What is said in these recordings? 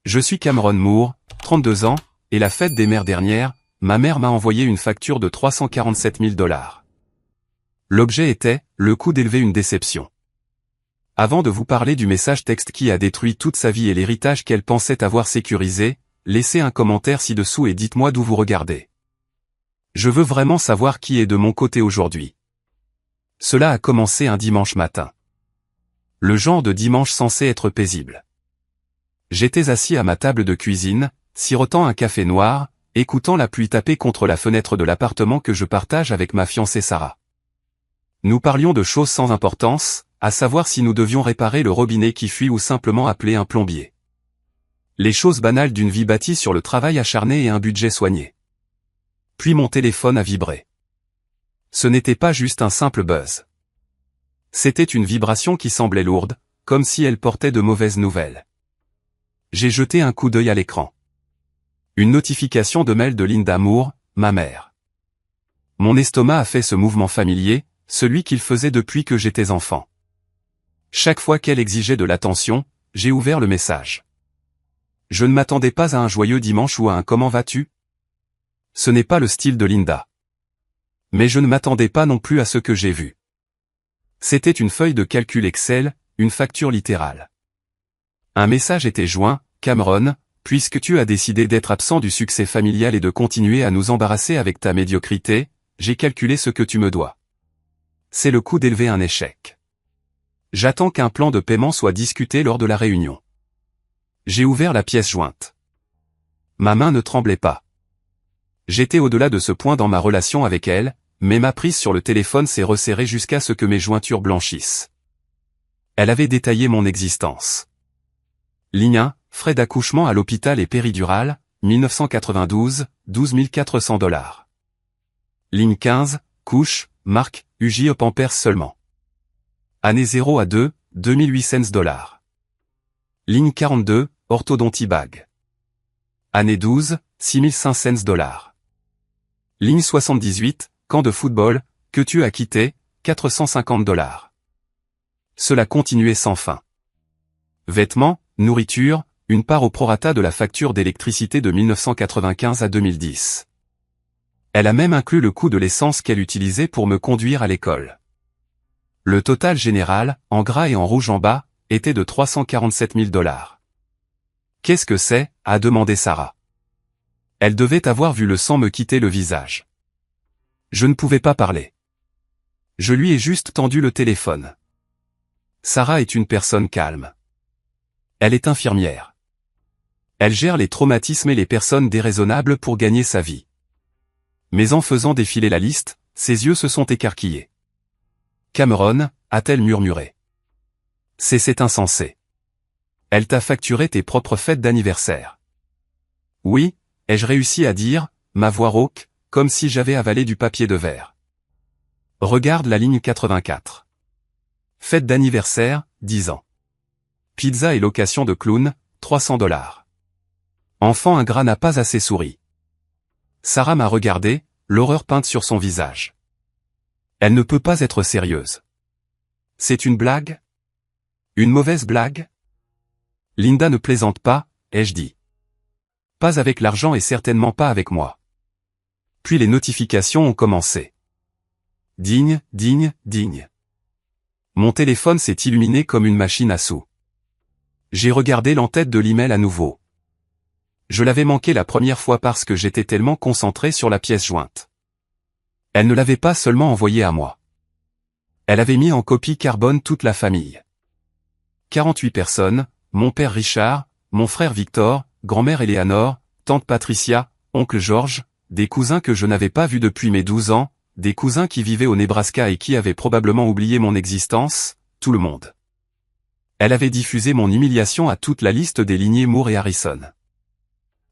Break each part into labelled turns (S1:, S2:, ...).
S1: Je suis Cameron Moore, 32 ans, et la fête des mères dernière, ma mère m'a envoyé une facture de 347 000 $. L'objet était, le coût d'élever une déception. Avant de vous parler du message texte qui a détruit toute sa vie et l'héritage qu'elle pensait avoir sécurisé, laissez un commentaire ci-dessous et dites-moi d'où vous regardez. Je veux vraiment savoir qui est de mon côté aujourd'hui. Cela a commencé un dimanche matin. Le genre de dimanche censé être paisible. J'étais assis à ma table de cuisine, sirotant un café noir, écoutant la pluie taper contre la fenêtre de l'appartement que je partage avec ma fiancée Sarah. Nous parlions de choses sans importance, à savoir si nous devions réparer le robinet qui fuit ou simplement appeler un plombier. Les choses banales d'une vie bâtie sur le travail acharné et un budget soigné. Puis mon téléphone a vibré. Ce n'était pas juste un simple buzz. C'était une vibration qui semblait lourde, comme si elle portait de mauvaises nouvelles. J'ai jeté un coup d'œil à l'écran. Une notification de mail de Linda Moore, ma mère. Mon estomac a fait ce mouvement familier, celui qu'il faisait depuis que j'étais enfant. Chaque fois qu'elle exigeait de l'attention, j'ai ouvert le message. Je ne m'attendais pas à un joyeux dimanche ou à un « comment vas-tu » ? Ce n'est pas le style de Linda. Mais je ne m'attendais pas non plus à ce que j'ai vu. C'était une feuille de calcul Excel, une facture littérale. Un message était joint, « Cameron, puisque tu as décidé d'être absent du succès familial et de continuer à nous embarrasser avec ta médiocrité, j'ai calculé ce que tu me dois. C'est le coût d'élever un échec. J'attends qu'un plan de paiement soit discuté lors de la réunion. » J'ai ouvert la pièce jointe. Ma main ne tremblait pas. J'étais au-delà de ce point dans ma relation avec elle, mais ma prise sur le téléphone s'est resserrée jusqu'à ce que mes jointures blanchissent. Elle avait détaillé mon existence. Ligne 1, frais d'accouchement à l'hôpital et péridurale, 1992, 12 400 $. Ligne 15, couche, marque, UJ Pampers seulement. Année 0 à 2, 2800 $. Ligne 42, orthodontie bag. Année 12, 6500 $. Ligne 78, camp de football, que tu as quitté, 450 $. Cela continuait sans fin. Vêtements, nourriture, une part au prorata de la facture d'électricité de 1995 à 2010. Elle a même inclus le coût de l'essence qu'elle utilisait pour me conduire à l'école. Le total général, en gras et en rouge en bas, était de 347 000 $. Qu'est-ce que c'est ? A demandé Sarah. Elle devait avoir vu le sang me quitter le visage. Je ne pouvais pas parler. Je lui ai juste tendu le téléphone. Sarah est une personne calme. Elle est infirmière. Elle gère les traumatismes et les personnes déraisonnables pour gagner sa vie. Mais en faisant défiler la liste, ses yeux se sont écarquillés. Cameron, a-t-elle murmuré. C'est insensé. Elle t'a facturé tes propres fêtes d'anniversaire. Oui, ai-je réussi à dire, ma voix rauque, comme si j'avais avalé du papier de verre. Regarde la ligne 84. Fête d'anniversaire, 10 ans. Pizza et location de clown, 300 $. Enfant ingrat n'a pas assez souri. Sarah m'a regardé, l'horreur peinte sur son visage. Elle ne peut pas être sérieuse. C'est une blague ? Une mauvaise blague ? Linda ne plaisante pas, ai-je dit. Pas avec l'argent et certainement pas avec moi. Puis les notifications ont commencé. Digne, digne, digne. Mon téléphone s'est illuminé comme une machine à sous. J'ai regardé l'entête de l'email à nouveau. Je l'avais manqué la première fois parce que j'étais tellement concentré sur la pièce jointe. Elle ne l'avait pas seulement envoyé à moi. Elle avait mis en copie carbone toute la famille. 48 personnes, mon père Richard, mon frère Victor, grand-mère Éléanore, tante Patricia, oncle George, des cousins que je n'avais pas vus depuis mes 12 ans, des cousins qui vivaient au Nebraska et qui avaient probablement oublié mon existence, tout le monde. Elle avait diffusé mon humiliation à toute la liste des lignées Moore et Harrison.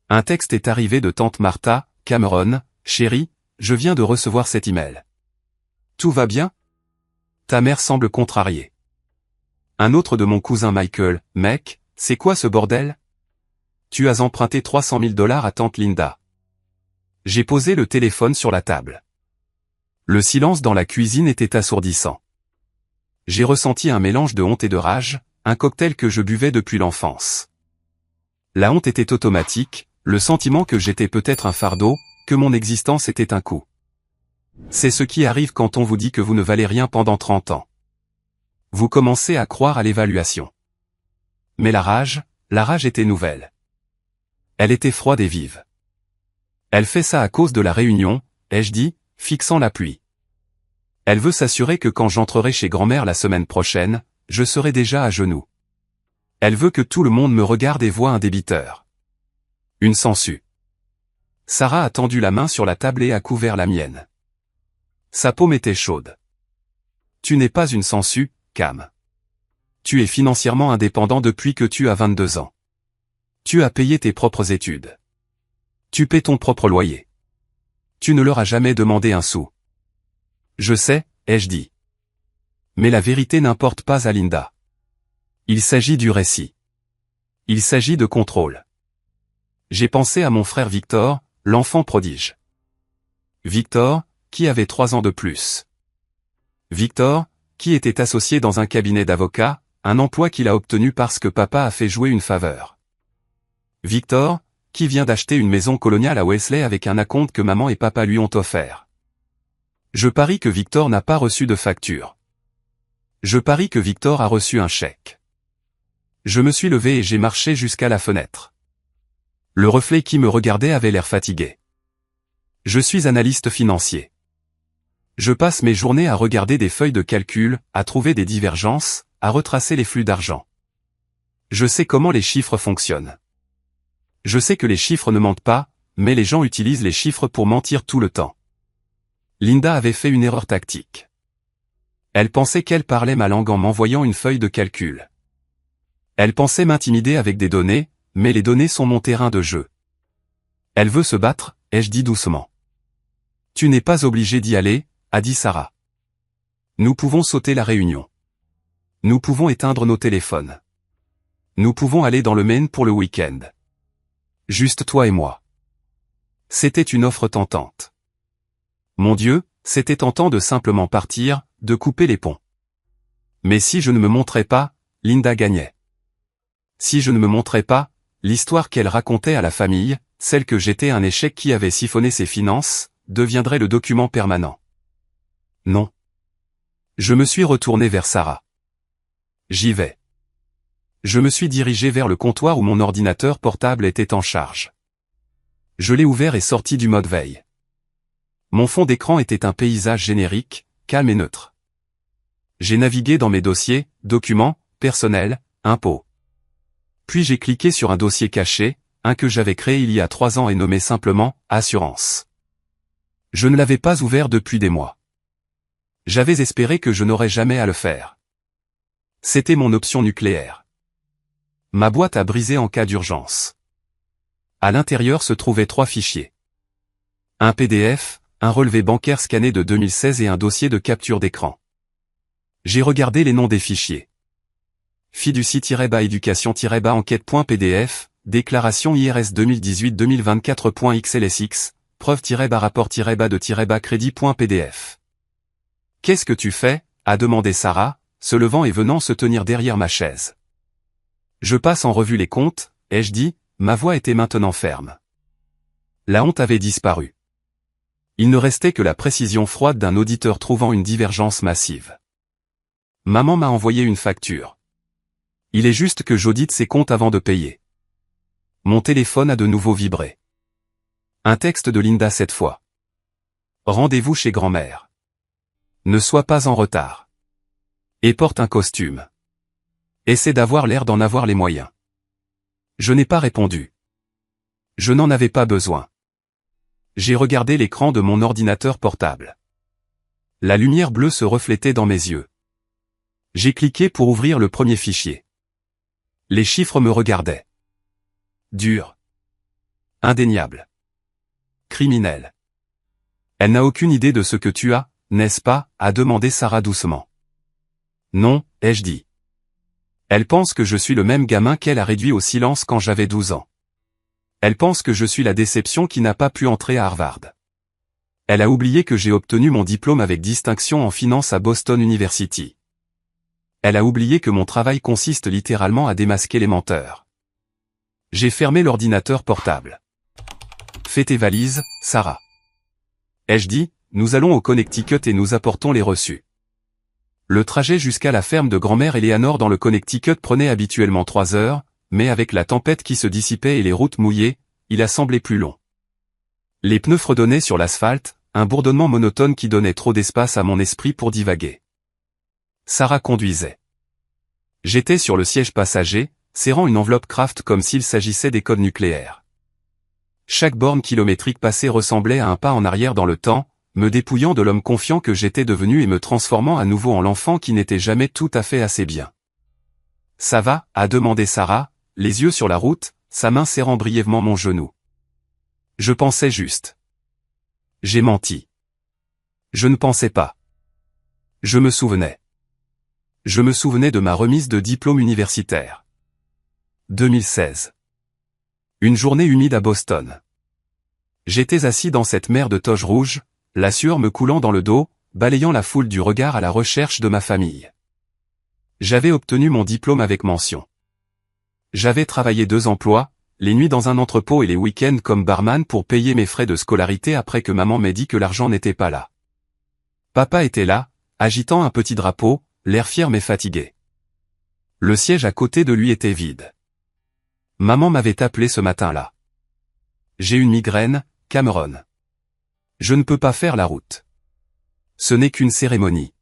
S1: Un texte est arrivé de tante Martha, Cameron, chérie, je viens de recevoir cet email. Tout va bien ? Ta mère semble contrariée. Un autre de mon cousin Michael, mec, c'est quoi ce bordel ? Tu as emprunté 300 000 $ à tante Linda. J'ai posé le téléphone sur la table. Le silence dans la cuisine était assourdissant. J'ai ressenti un mélange de honte et de rage, un cocktail que je buvais depuis l'enfance. La honte était automatique, le sentiment que j'étais peut-être un fardeau, que mon existence était un coup. C'est ce qui arrive quand on vous dit que vous ne valez rien pendant 30 ans. Vous commencez à croire à l'évaluation. Mais la rage était nouvelle. Elle était froide et vive. Elle fait ça à cause de la réunion, ai-je dit, fixant la pluie. Elle veut s'assurer que quand j'entrerai chez grand-mère la semaine prochaine, je serai déjà à genoux. Elle veut que tout le monde me regarde et voie un débiteur. Une sangsue. Sarah a tendu la main sur la table et a couvert la mienne. Sa paume était chaude. Tu n'es pas une sangsue, Cam. Tu es financièrement indépendant depuis que tu as 22 ans. Tu as payé tes propres études. Tu paies ton propre loyer. Tu ne leur as jamais demandé un sou. Je sais, ai-je dit. Mais la vérité n'importe pas à Linda. Il s'agit du récit. Il s'agit de contrôle. J'ai pensé à mon frère Victor, l'enfant prodige. Victor, qui avait 3 ans de plus. Victor, qui était associé dans un cabinet d'avocats, un emploi qu'il a obtenu parce que papa a fait jouer une faveur. Victor, qui vient d'acheter une maison coloniale à Wesley avec un acompte que maman et papa lui ont offert. Je parie que Victor n'a pas reçu de facture. Je parie que Victor a reçu un chèque. Je me suis levé et j'ai marché jusqu'à la fenêtre. Le reflet qui me regardait avait l'air fatigué. Je suis analyste financier. Je passe mes journées à regarder des feuilles de calcul, à trouver des divergences, à retracer les flux d'argent. Je sais comment les chiffres fonctionnent. Je sais que les chiffres ne mentent pas, mais les gens utilisent les chiffres pour mentir tout le temps. Linda avait fait une erreur tactique. Elle pensait qu'elle parlait ma langue en m'envoyant une feuille de calcul. Elle pensait m'intimider avec des données, mais les données sont mon terrain de jeu. Elle veut se battre, ai-je dit doucement. Tu n'es pas obligé d'y aller, a dit Sarah. Nous pouvons sauter la réunion. Nous pouvons éteindre nos téléphones. Nous pouvons aller dans le Maine pour le week-end. Juste toi et moi. C'était une offre tentante. Mon Dieu, c'était tentant de simplement partir, de couper les ponts. Mais si je ne me montrais pas, Linda gagnait. Si je ne me montrais pas, l'histoire qu'elle racontait à la famille, celle que j'étais un échec qui avait siphonné ses finances, deviendrait le document permanent. Non. Je me suis retourné vers Sarah. J'y vais. Je me suis dirigé vers le comptoir où mon ordinateur portable était en charge. Je l'ai ouvert et sorti du mode veille. Mon fond d'écran était un paysage générique, calme et neutre. J'ai navigué dans mes dossiers, documents, personnels, impôts. Puis j'ai cliqué sur un dossier caché, un que j'avais créé il y a 3 ans et nommé simplement « Assurance ». Je ne l'avais pas ouvert depuis des mois. J'avais espéré que je n'aurais jamais à le faire. C'était mon option nucléaire. Ma boîte a brisé en cas d'urgence. À l'intérieur se trouvaient 3 fichiers. Un PDF, un relevé bancaire scanné de 2016 et un dossier de capture d'écran. J'ai regardé les noms des fichiers. Fiducie-éducation-enquête.pdf, déclaration IRS 2018-2024.xlsx, preuve-rapport-de-crédit.pdf. Qu'est-ce que tu fais? A demandé Sarah, se levant et venant se tenir derrière ma chaise. Je passe en revue les comptes, ai-je dit, ma voix était maintenant ferme. La honte avait disparu. Il ne restait que la précision froide d'un auditeur trouvant une divergence massive. Maman m'a envoyé une facture. Il est juste que j'audite ses comptes avant de payer. Mon téléphone a de nouveau vibré. Un texte de Linda cette fois. Rendez-vous chez grand-mère. Ne sois pas en retard. Et porte un costume. Essaie d'avoir l'air d'en avoir les moyens. Je n'ai pas répondu. Je n'en avais pas besoin. J'ai regardé l'écran de mon ordinateur portable. La lumière bleue se reflétait dans mes yeux. J'ai cliqué pour ouvrir le premier fichier. Les chiffres me regardaient. Dur. Indéniable. Criminel. Elle n'a aucune idée de ce que tu as, n'est-ce pas, a demandé Sarah doucement. Non, ai-je dit. Elle pense que je suis le même gamin qu'elle a réduit au silence quand j'avais 12 ans. Elle pense que je suis la déception qui n'a pas pu entrer à Harvard. Elle a oublié que j'ai obtenu mon diplôme avec distinction en finance à Boston University. Elle a oublié que mon travail consiste littéralement à démasquer les menteurs. J'ai fermé l'ordinateur portable. Fais tes valises, Sarah. Ai-je dit, nous allons au Connecticut et nous apportons les reçus. Le trajet jusqu'à la ferme de grand-mère Eleanor dans le Connecticut prenait habituellement 3 heures, mais avec la tempête qui se dissipait et les routes mouillées, il a semblé plus long. Les pneus fredonnaient sur l'asphalte, un bourdonnement monotone qui donnait trop d'espace à mon esprit pour divaguer. Sarah conduisait. J'étais sur le siège passager, serrant une enveloppe Kraft comme s'il s'agissait des codes nucléaires. Chaque borne kilométrique passée ressemblait à un pas en arrière dans le temps, me dépouillant de l'homme confiant que j'étais devenu et me transformant à nouveau en l'enfant qui n'était jamais tout à fait assez bien. « Ça va ?» a demandé Sarah, les yeux sur la route, sa main serrant brièvement mon genou. Je pensais juste. J'ai menti. Je ne pensais pas. Je me souvenais. Je me souvenais de ma remise de diplôme universitaire. 2016. Une journée humide à Boston. J'étais assis dans cette mer de toge rouge, la sueur me coulant dans le dos, balayant la foule du regard à la recherche de ma famille. J'avais obtenu mon diplôme avec mention. J'avais travaillé 2 emplois, les nuits dans un entrepôt et les week-ends comme barman pour payer mes frais de scolarité après que maman m'ait dit que l'argent n'était pas là. Papa était là, agitant un petit drapeau, l'air fier mais fatigué. Le siège à côté de lui était vide. Maman m'avait appelé ce matin-là. J'ai une migraine, Cameron. Je ne peux pas faire la route. Ce n'est qu'une cérémonie.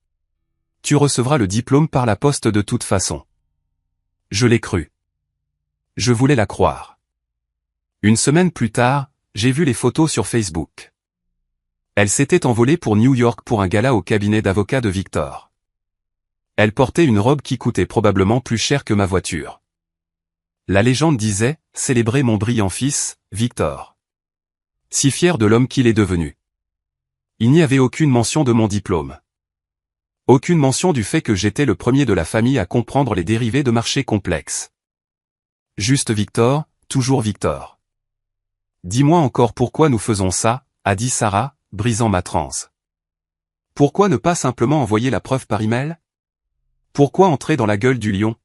S1: Tu recevras le diplôme par la poste de toute façon. Je l'ai cru. Je voulais la croire. Une semaine plus tard, j'ai vu les photos sur Facebook. Elle s'était envolée pour New York pour un gala au cabinet d'avocat de Victor. Elle portait une robe qui coûtait probablement plus cher que ma voiture. La légende disait, célébrer mon brillant fils, Victor. Si fier de l'homme qu'il est devenu. Il n'y avait aucune mention de mon diplôme. Aucune mention du fait que j'étais le premier de la famille à comprendre les dérivés de marchés complexes. Juste Victor, toujours Victor. Dis-moi encore pourquoi nous faisons ça, a dit Sarah, brisant ma transe. Pourquoi ne pas simplement envoyer la preuve par email? Pourquoi entrer dans la gueule du lion?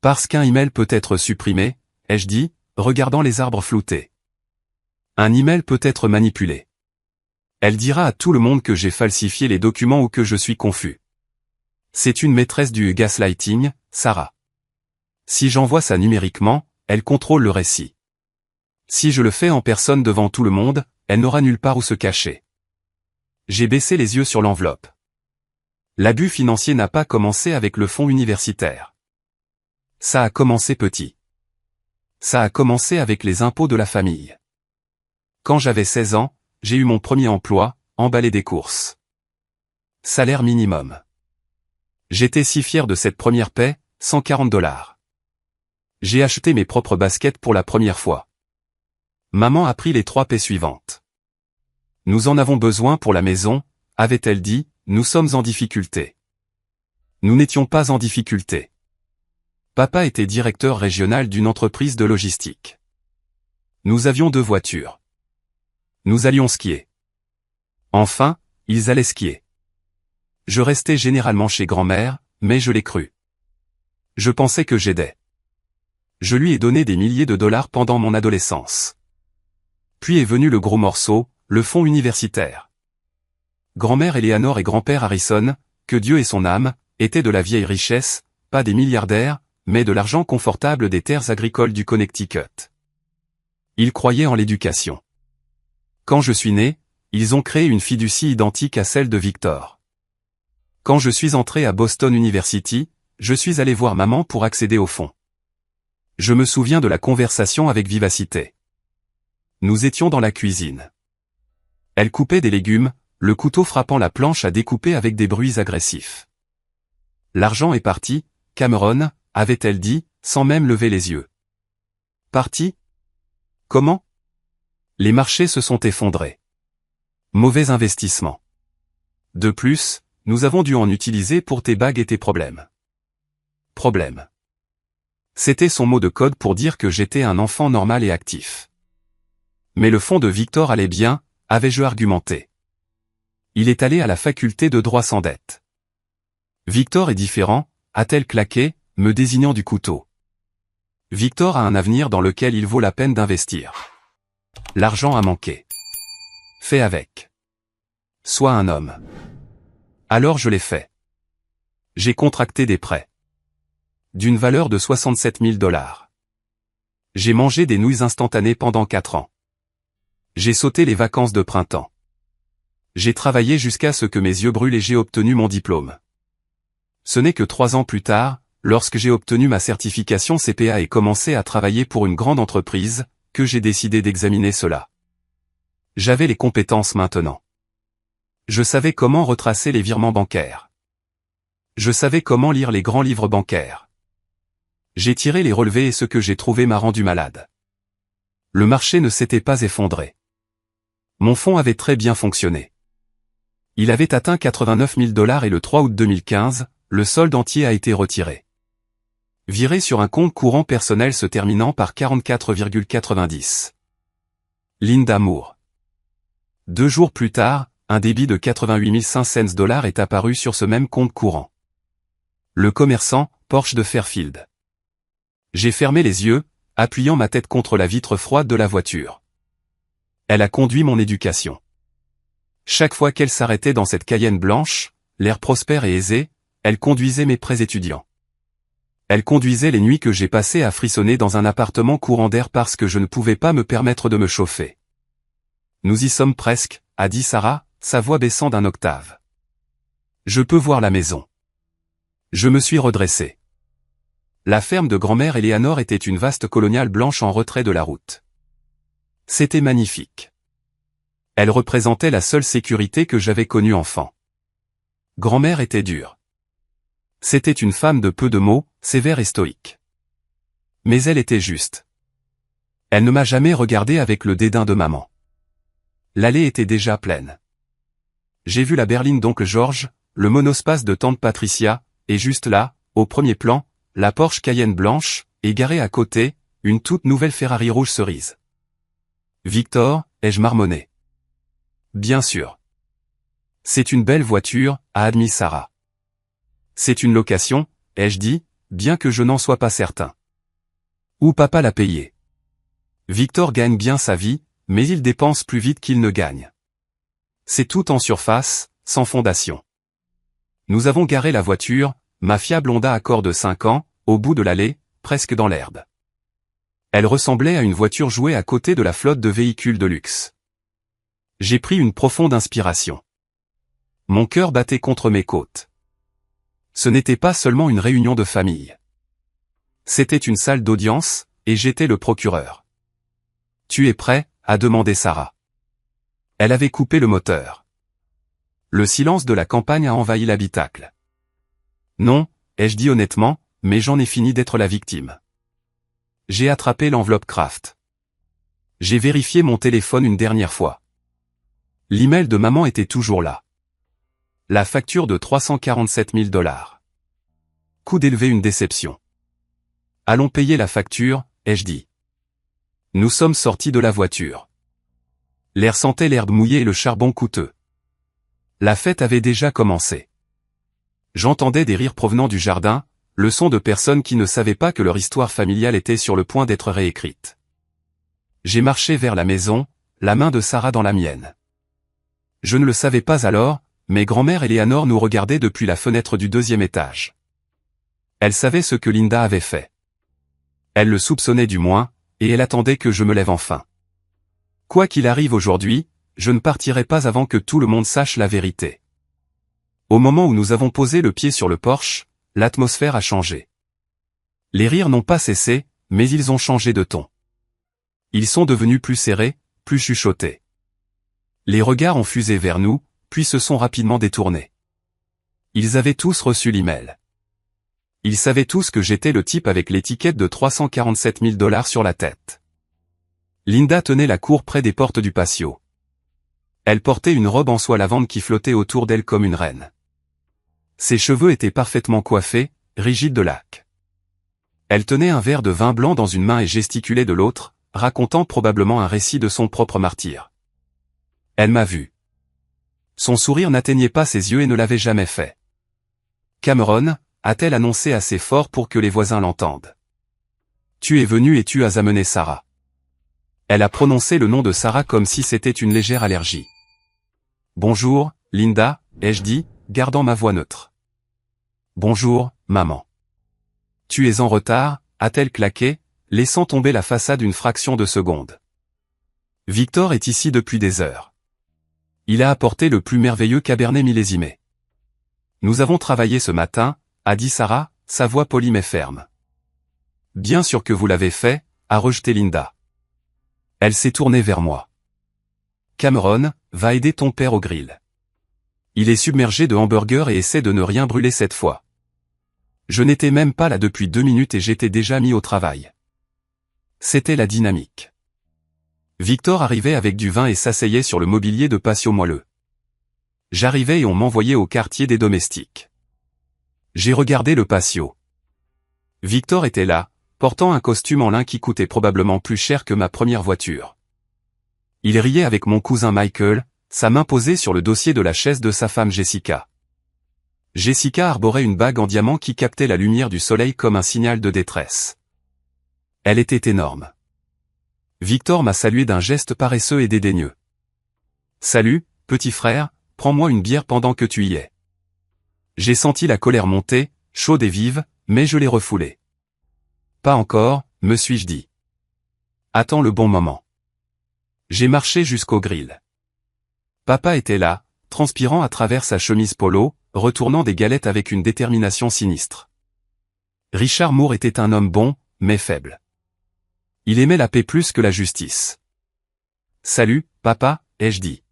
S1: Parce qu'un email peut être supprimé, ai-je dit, regardant les arbres floutés. Un email peut être manipulé. Elle dira à tout le monde que j'ai falsifié les documents ou que je suis confus. C'est une maîtresse du gaslighting, Sarah. Si j'envoie ça numériquement, elle contrôle le récit. Si je le fais en personne devant tout le monde, elle n'aura nulle part où se cacher. J'ai baissé les yeux sur l'enveloppe. L'abus financier n'a pas commencé avec le fonds universitaire. Ça a commencé petit. Ça a commencé avec les impôts de la famille. Quand j'avais 16 ans, j'ai eu mon premier emploi, emballer des courses. Salaire minimum. J'étais si fier de cette première paie, $140. J'ai acheté mes propres baskets pour la première fois. Maman a pris les 3 paies suivantes. Nous en avons besoin pour la maison, avait-elle dit, nous sommes en difficulté. Nous n'étions pas en difficulté. Papa était directeur régional d'une entreprise de logistique. Nous avions 2 voitures. Nous allions skier. Enfin, ils allaient skier. Je restais généralement chez grand-mère, mais je l'ai cru. Je pensais que j'aidais. Je lui ai donné des milliers de dollars pendant mon adolescence. Puis est venu le gros morceau, le fonds universitaire. Grand-mère Eleanor et grand-père Harrison, que Dieu ait son âme, étaient de la vieille richesse, pas des milliardaires, mais de l'argent confortable des terres agricoles du Connecticut. Ils croyaient en l'éducation. Quand je suis né, ils ont créé une fiducie identique à celle de Victor. Quand je suis entré à Boston University, je suis allé voir maman pour accéder au fonds. Je me souviens de la conversation avec vivacité. Nous étions dans la cuisine. Elle coupait des légumes, le couteau frappant la planche à découper avec des bruits agressifs. L'argent est parti, Cameron, avait-elle dit, sans même lever les yeux. Parti? Comment? Les marchés se sont effondrés. Mauvais investissement. De plus, nous avons dû en utiliser pour tes bagues et tes problèmes. Problème. C'était son mot de code pour dire que j'étais un enfant normal et actif. Mais le fonds de Victor allait bien, avais-je argumenté. Il est allé à la faculté de droit sans dette. Victor est différent, a-t-elle claqué, me désignant du couteau. Victor a un avenir dans lequel il vaut la peine d'investir. L'argent a manqué. Fais avec. Sois un homme. Alors je l'ai fait. J'ai contracté des prêts. D'une valeur de 67 000 $. J'ai mangé des nouilles instantanées pendant 4 ans. J'ai sauté les vacances de printemps. J'ai travaillé jusqu'à ce que mes yeux brûlent et j'ai obtenu mon diplôme. Ce n'est que 3 ans plus tard, lorsque j'ai obtenu ma certification CPA et commencé à travailler pour une grande entreprise, que j'ai décidé d'examiner cela. J'avais les compétences maintenant. Je savais comment retracer les virements bancaires. Je savais comment lire les grands livres bancaires. J'ai tiré les relevés et ce que j'ai trouvé m'a rendu malade. Le marché ne s'était pas effondré. Mon fonds avait très bien fonctionné. Il avait atteint 89 000 $ et le 3 août 2015, le solde entier a été retiré. Viré sur un compte courant personnel se terminant par 44,90. Linda Moore. 2 jours plus tard, un débit de 88 500 $ est apparu sur ce même compte courant. Le commerçant, Porsche de Fairfield. J'ai fermé les yeux, appuyant ma tête contre la vitre froide de la voiture. Elle a conduit mon éducation. Chaque fois qu'elle s'arrêtait dans cette Cayenne blanche, l'air prospère et aisé, elle conduisait mes prêts étudiants. Elle conduisait les nuits que j'ai passées à frissonner dans un appartement courant d'air parce que je ne pouvais pas me permettre de me chauffer. Nous y sommes presque, a dit Sarah, sa voix baissant d'un octave. Je peux voir la maison. Je me suis redressé. La ferme de grand-mère Eleanor était une vaste coloniale blanche en retrait de la route. C'était magnifique. Elle représentait la seule sécurité que j'avais connue enfant. Grand-mère était dure. C'était une femme de peu de mots, sévère et stoïque. Mais elle était juste. Elle ne m'a jamais regardé avec le dédain de maman. L'allée était déjà pleine. J'ai vu la berline d'oncle George, le monospace de tante Patricia, et juste là, au premier plan, la Porsche Cayenne blanche, et garée à côté, une toute nouvelle Ferrari rouge cerise. Victor, ai-je marmonné. Bien sûr. C'est une belle voiture, a admis Sarah. C'est une location, ai-je dit, bien que je n'en sois pas certain. Ou papa l'a payé. Victor gagne bien sa vie, mais il dépense plus vite qu'il ne gagne. C'est tout en surface, sans fondation. Nous avons garé la voiture, ma fiable Honda Accord de 5 ans, au bout de l'allée, presque dans l'herbe. Elle ressemblait à une voiture jouée à côté de la flotte de véhicules de luxe. J'ai pris une profonde inspiration. Mon cœur battait contre mes côtes. Ce n'était pas seulement une réunion de famille. C'était une salle d'audience, et j'étais le procureur. « Tu es prêt ?» a demandé Sarah. Elle avait coupé le moteur. Le silence de la campagne a envahi l'habitacle. Non, ai-je dit honnêtement, mais j'en ai fini d'être la victime. J'ai attrapé l'enveloppe Kraft. J'ai vérifié mon téléphone une dernière fois. L'email de maman était toujours là. La facture de 347 000 $. Coût d'élever une déception. Allons payer la facture, ai-je dit. Nous sommes sortis de la voiture. L'air sentait l'herbe mouillée et le charbon coûteux. La fête avait déjà commencé. J'entendais des rires provenant du jardin, le son de personnes qui ne savaient pas que leur histoire familiale était sur le point d'être réécrite. J'ai marché vers la maison, la main de Sarah dans la mienne. Je ne le savais pas alors, mais grand-mère Eleanor nous regardait depuis la fenêtre du 2e étage. Elle savait ce que Linda avait fait. Elle le soupçonnait du moins, et elle attendait que je me lève enfin. Quoi qu'il arrive aujourd'hui, je ne partirai pas avant que tout le monde sache la vérité. Au moment où nous avons posé le pied sur le porche, l'atmosphère a changé. Les rires n'ont pas cessé, mais ils ont changé de ton. Ils sont devenus plus serrés, plus chuchotés. Les regards ont fusé vers nous, puis se sont rapidement détournés. Ils avaient tous reçu l'email. Ils savaient tous que j'étais le type avec l'étiquette de 347 000 $ sur la tête. Linda tenait la cour près des portes du patio. Elle portait une robe en soie lavande qui flottait autour d'elle comme une reine. Ses cheveux étaient parfaitement coiffés, rigides de laque. Elle tenait un verre de vin blanc dans une main et gesticulait de l'autre, racontant probablement un récit de son propre martyre. Elle m'a vu. Son sourire n'atteignait pas ses yeux et ne l'avait jamais fait. Cameron, a-t-elle annoncé assez fort pour que les voisins l'entendent. Tu es venu et tu as amené Sarah. Elle a prononcé le nom de Sarah comme si c'était une légère allergie. Bonjour, Linda, ai-je dit, gardant ma voix neutre. Bonjour, maman. Tu es en retard, a-t-elle claqué, laissant tomber la façade une fraction de seconde. Victor est ici depuis des heures. Il a apporté le plus merveilleux cabernet millésimé. Nous avons travaillé ce matin, a dit Sarah, sa voix polie mais ferme. Bien sûr que vous l'avez fait, a rejeté Linda. Elle s'est tournée vers moi. Cameron, va aider ton père au grill. Il est submergé de hamburgers et essaie de ne rien brûler cette fois. Je n'étais même pas là depuis 2 minutes et j'étais déjà mis au travail. C'était la dynamique. Victor arrivait avec du vin et s'asseyait sur le mobilier de patio moelleux. J'arrivais et on m'envoyait au quartier des domestiques. J'ai regardé le patio. Victor était là, portant un costume en lin qui coûtait probablement plus cher que ma première voiture. Il riait avec mon cousin Michael, sa main posée sur le dossier de la chaise de sa femme Jessica. Jessica arborait une bague en diamant qui captait la lumière du soleil comme un signal de détresse. Elle était énorme. Victor m'a salué d'un geste paresseux et dédaigneux. « Salut, petit frère, prends-moi une bière pendant que tu y es. » J'ai senti la colère monter, chaude et vive, mais je l'ai refoulée. « Pas encore, me suis-je dit. Attends le bon moment. » J'ai marché jusqu'au grill. Papa était là, transpirant à travers sa chemise polo, retournant des galettes avec une détermination sinistre. Richard Moore était un homme bon, mais faible. Il aimait la paix plus que la justice. « Salut, papa, ai-je dit. »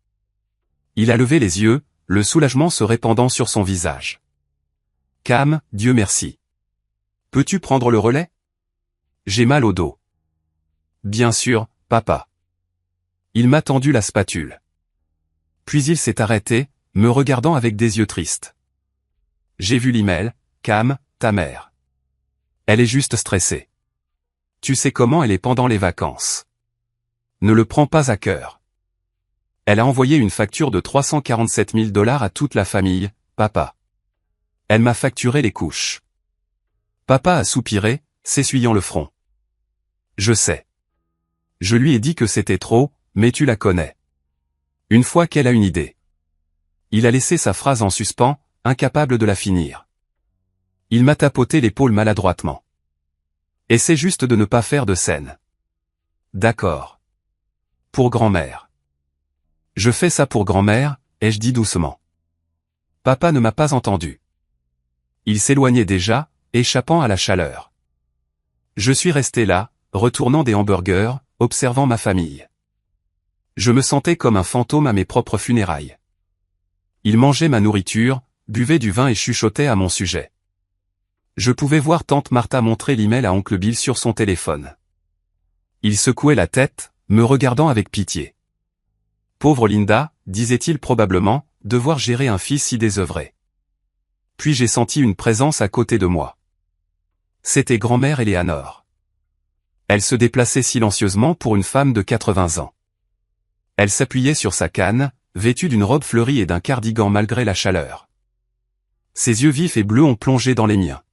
S1: Il a levé les yeux, le soulagement se répandant sur son visage. « Cam, Dieu merci. Peux-tu prendre le relais? J'ai mal au dos. »« Bien sûr, papa. » Il m'a tendu la spatule. Puis il s'est arrêté, me regardant avec des yeux tristes. « J'ai vu l'email, Cam, ta mère. Elle est juste stressée. Tu sais comment elle est pendant les vacances. Ne le prends pas à cœur. Elle a envoyé une facture de 347 000 $ à toute la famille, papa. Elle m'a facturé les couches. » Papa a soupiré, s'essuyant le front. « Je sais. Je lui ai dit que c'était trop, mais tu la connais. Une fois qu'elle a une idée. » Il a laissé sa phrase en suspens, incapable de la finir. Il m'a tapoté l'épaule maladroitement. « Essaie juste de ne pas faire de scène. »« D'accord. Pour grand-mère. »« Je fais ça pour grand-mère, » ai-je dit doucement. Papa ne m'a pas entendu. Il s'éloignait déjà, échappant à la chaleur. Je suis resté là, retournant des hamburgers, observant ma famille. Je me sentais comme un fantôme à mes propres funérailles. Il mangeait ma nourriture, buvait du vin et chuchotait à mon sujet. Je pouvais voir tante Martha montrer l'email à oncle Bill sur son téléphone. Il secouait la tête, me regardant avec pitié. Pauvre Linda, disait-il probablement, devoir gérer un fils si désœuvré. Puis j'ai senti une présence à côté de moi. C'était grand-mère Eleanor. Elle se déplaçait silencieusement pour une femme de 80 ans. Elle s'appuyait sur sa canne, vêtue d'une robe fleurie et d'un cardigan malgré la chaleur. Ses yeux vifs et bleus ont plongé dans les miens.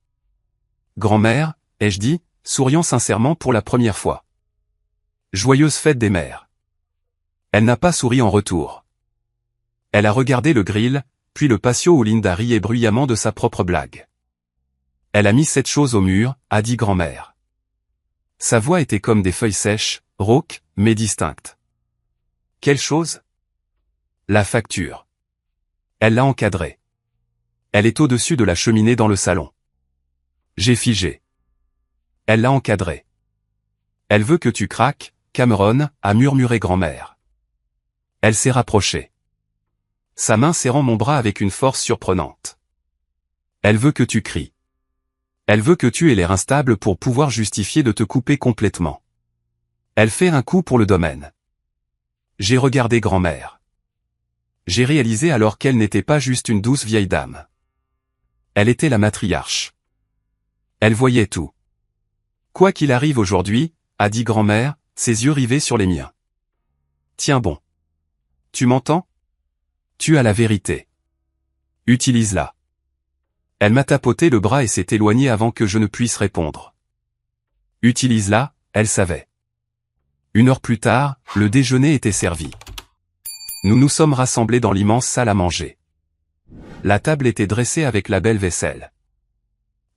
S1: « Grand-mère, » ai-je dit, souriant sincèrement pour la première fois. « Joyeuse fête des mères. » Elle n'a pas souri en retour. Elle a regardé le grill, puis le patio où Linda riait bruyamment de sa propre blague. « Elle a mis cette chose au mur, » a dit grand-mère. Sa voix était comme des feuilles sèches, rauques, mais distinctes. « Quelle chose ? » La facture. Elle l'a encadrée. Elle est au-dessus de la cheminée dans le salon. J'ai figé. Elle l'a encadrée. Elle veut que tu craques, Cameron, a murmuré grand-mère. Elle s'est rapprochée. Sa main serrant mon bras avec une force surprenante. Elle veut que tu cries. Elle veut que tu aies l'air instable pour pouvoir justifier de te couper complètement. Elle fait un coup pour le domaine. J'ai regardé grand-mère. J'ai réalisé alors qu'elle n'était pas juste une douce vieille dame. Elle était la matriarche. Elle voyait tout. « Quoi qu'il arrive aujourd'hui, » a dit grand-mère, ses yeux rivés sur les miens. « Tiens bon. Tu m'entends? Tu as la vérité. Utilise-la. » Elle m'a tapoté le bras et s'est éloignée avant que je ne puisse répondre. Utilise-la, elle savait. 1 heure plus tard, le déjeuner était servi. Nous nous sommes rassemblés dans l'immense salle à manger. La table était dressée avec la belle vaisselle.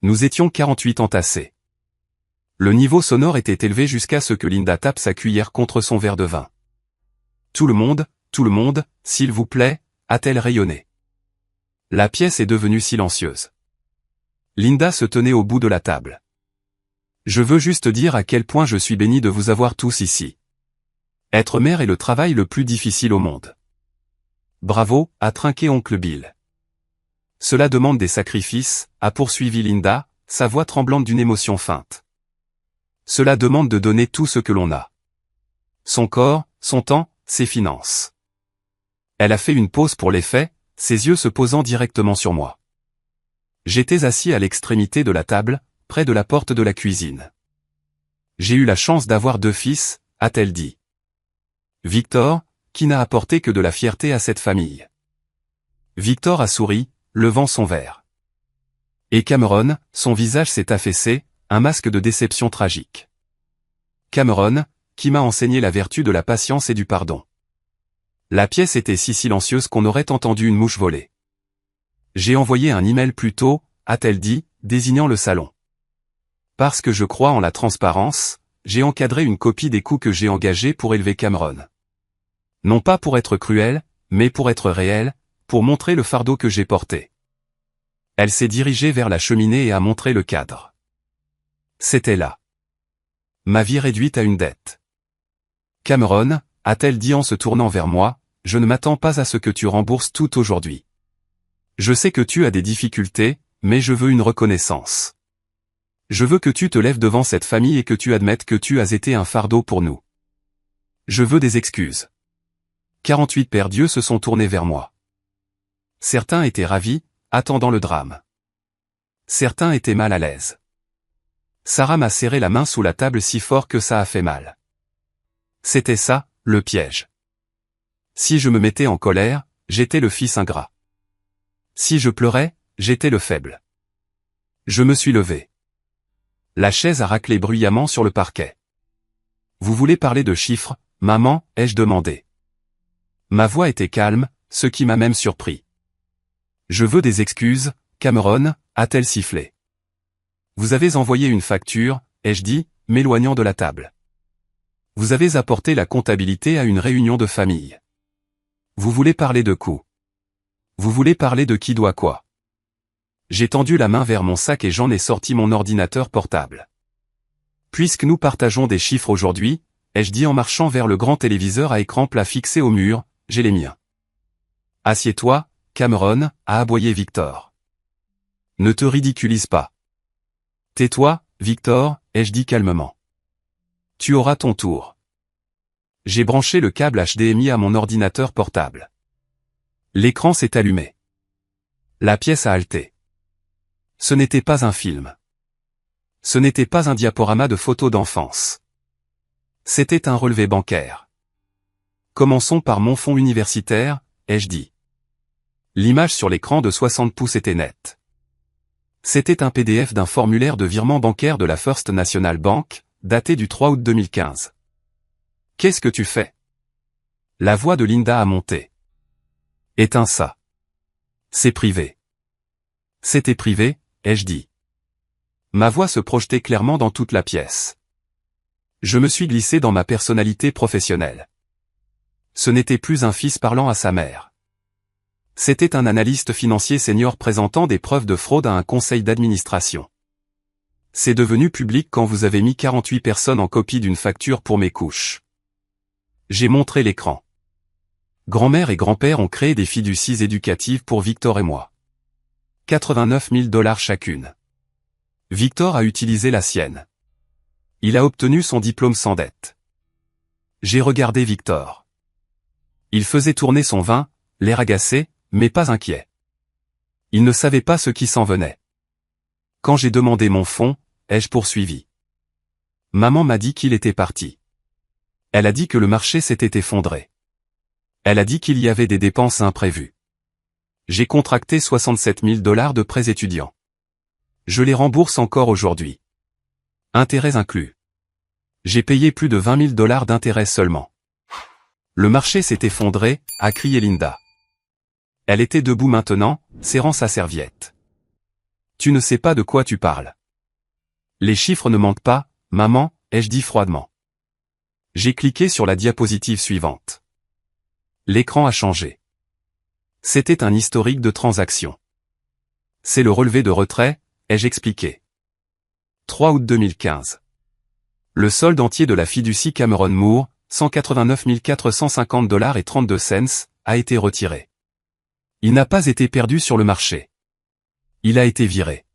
S1: Nous étions 48 entassés. Le niveau sonore était élevé jusqu'à ce que Linda tape sa cuillère contre son verre de vin. Tout le monde, s'il vous plaît, a-t-elle rayonné. La pièce est devenue silencieuse. Linda se tenait au bout de la table. Je veux juste dire à quel point je suis béni de vous avoir tous ici. Être mère est le travail le plus difficile au monde. Bravo, a trinqué oncle Bill. Cela demande des sacrifices, a poursuivi Linda, sa voix tremblante d'une émotion feinte. Cela demande de donner tout ce que l'on a. Son corps, son temps, ses finances. Elle a fait une pause pour l'effet, ses yeux se posant directement sur moi. J'étais assis à l'extrémité de la table, près de la porte de la cuisine. J'ai eu la chance d'avoir 2 fils, a-t-elle dit. Victor, qui n'a apporté que de la fierté à cette famille. Victor a souri, levant son verre. Et Cameron, son visage s'est affaissé, un masque de déception tragique. Cameron, qui m'a enseigné la vertu de la patience et du pardon. La pièce était si silencieuse qu'on aurait entendu une mouche voler. J'ai envoyé un email plus tôt, a-t-elle dit, désignant le salon. Parce que je crois en la transparence, j'ai encadré une copie des coûts que j'ai engagés pour élever Cameron. Non pas pour être cruel, mais pour être réel, pour montrer le fardeau que j'ai porté. Elle s'est dirigée vers la cheminée et a montré le cadre. C'était là. Ma vie réduite à une dette. Cameron, a-t-elle dit en se tournant vers moi, je ne m'attends pas à ce que tu rembourses tout aujourd'hui. Je sais que tu as des difficultés, mais je veux une reconnaissance. Je veux que tu te lèves devant cette famille et que tu admettes que tu as été un fardeau pour nous. Je veux des excuses. 48 pères Dieu se sont tournés vers moi. Certains étaient ravis, attendant le drame. Certains étaient mal à l'aise. Sarah m'a serré la main sous la table si fort que ça a fait mal. C'était ça, le piège. Si je me mettais en colère, j'étais le fils ingrat. Si je pleurais, j'étais le faible. Je me suis levé. La chaise a raclé bruyamment sur le parquet. Vous voulez parler de chiffres, maman, ai-je demandé. Ma voix était calme, ce qui m'a même surpris. Je veux des excuses, Cameron, a-t-elle sifflé. Vous avez envoyé une facture, ai-je dit, m'éloignant de la table. Vous avez apporté la comptabilité à une réunion de famille. Vous voulez parler de coûts. Vous voulez parler de qui doit quoi. J'ai tendu la main vers mon sac et j'en ai sorti mon ordinateur portable. Puisque nous partageons des chiffres aujourd'hui, ai-je dit en marchant vers le grand téléviseur à écran plat fixé au mur, j'ai les miens. Assieds-toi, Cameron, a aboyé Victor. Ne te ridiculise pas. Tais-toi, Victor, ai-je dit calmement. Tu auras ton tour. J'ai branché le câble HDMI à mon ordinateur portable. L'écran s'est allumé. La pièce a halté. Ce n'était pas un film. Ce n'était pas un diaporama de photos d'enfance. C'était un relevé bancaire. Commençons par mon fonds universitaire, ai-je dit. L'image sur l'écran de 60 pouces était nette. C'était un PDF d'un formulaire de virement bancaire de la First National Bank, daté du 3 août 2015. Qu'est-ce que tu fais? La voix de Linda a monté. Éteins ça. C'est privé. C'était privé, ai-je dit. Ma voix se projetait clairement dans toute la pièce. Je me suis glissé dans ma personnalité professionnelle. Ce n'était plus un fils parlant à sa mère. C'était un analyste financier senior présentant des preuves de fraude à un conseil d'administration. C'est devenu public quand vous avez mis 48 personnes en copie d'une facture pour mes couches. J'ai montré l'écran. Grand-mère et grand-père ont créé des fiducies éducatives pour Victor et moi. 89 000 $ chacune. Victor a utilisé la sienne. Il a obtenu son diplôme sans dette. J'ai regardé Victor. Il faisait tourner son vin, l'air agacé, mais pas inquiet. Il ne savait pas ce qui s'en venait. Quand j'ai demandé mon fonds, ai-je poursuivi. Maman m'a dit qu'il était parti. Elle a dit que le marché s'était effondré. Elle a dit qu'il y avait des dépenses imprévues. J'ai contracté 67 000 $ de prêts étudiants. Je les rembourse encore aujourd'hui. Intérêts inclus. J'ai payé plus de 20 000 $ d'intérêts seulement. Le marché s'est effondré, a crié Linda. Elle était debout maintenant, serrant sa serviette. Tu ne sais pas de quoi tu parles. Les chiffres ne mentent pas, maman, ai-je dit froidement. J'ai cliqué sur la diapositive suivante. L'écran a changé. C'était un historique de transactions. C'est le relevé de retrait, ai-je expliqué. 3 août 2015. Le solde entier de la fiducie Cameron Moore, 189 450 $ et 32 cents, a été retiré. Il n'a pas été perdu sur le marché. Il a été viré.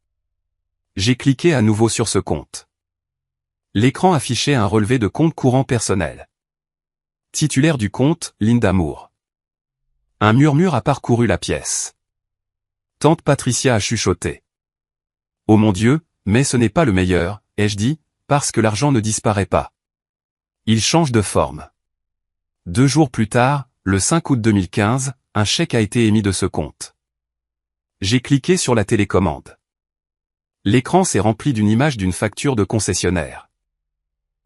S1: J'ai cliqué à nouveau sur ce compte. L'écran affichait un relevé de compte courant personnel. Titulaire du compte, Linda Moore. Un murmure a parcouru la pièce. Tante Patricia a chuchoté. Oh mon Dieu, mais ce n'est pas le meilleur, ai-je dit, parce que l'argent ne disparaît pas. Il change de forme. 2 jours plus tard, le 5 août 2015, un chèque a été émis de ce compte. J'ai cliqué sur la télécommande. L'écran s'est rempli d'une image d'une facture de concessionnaire.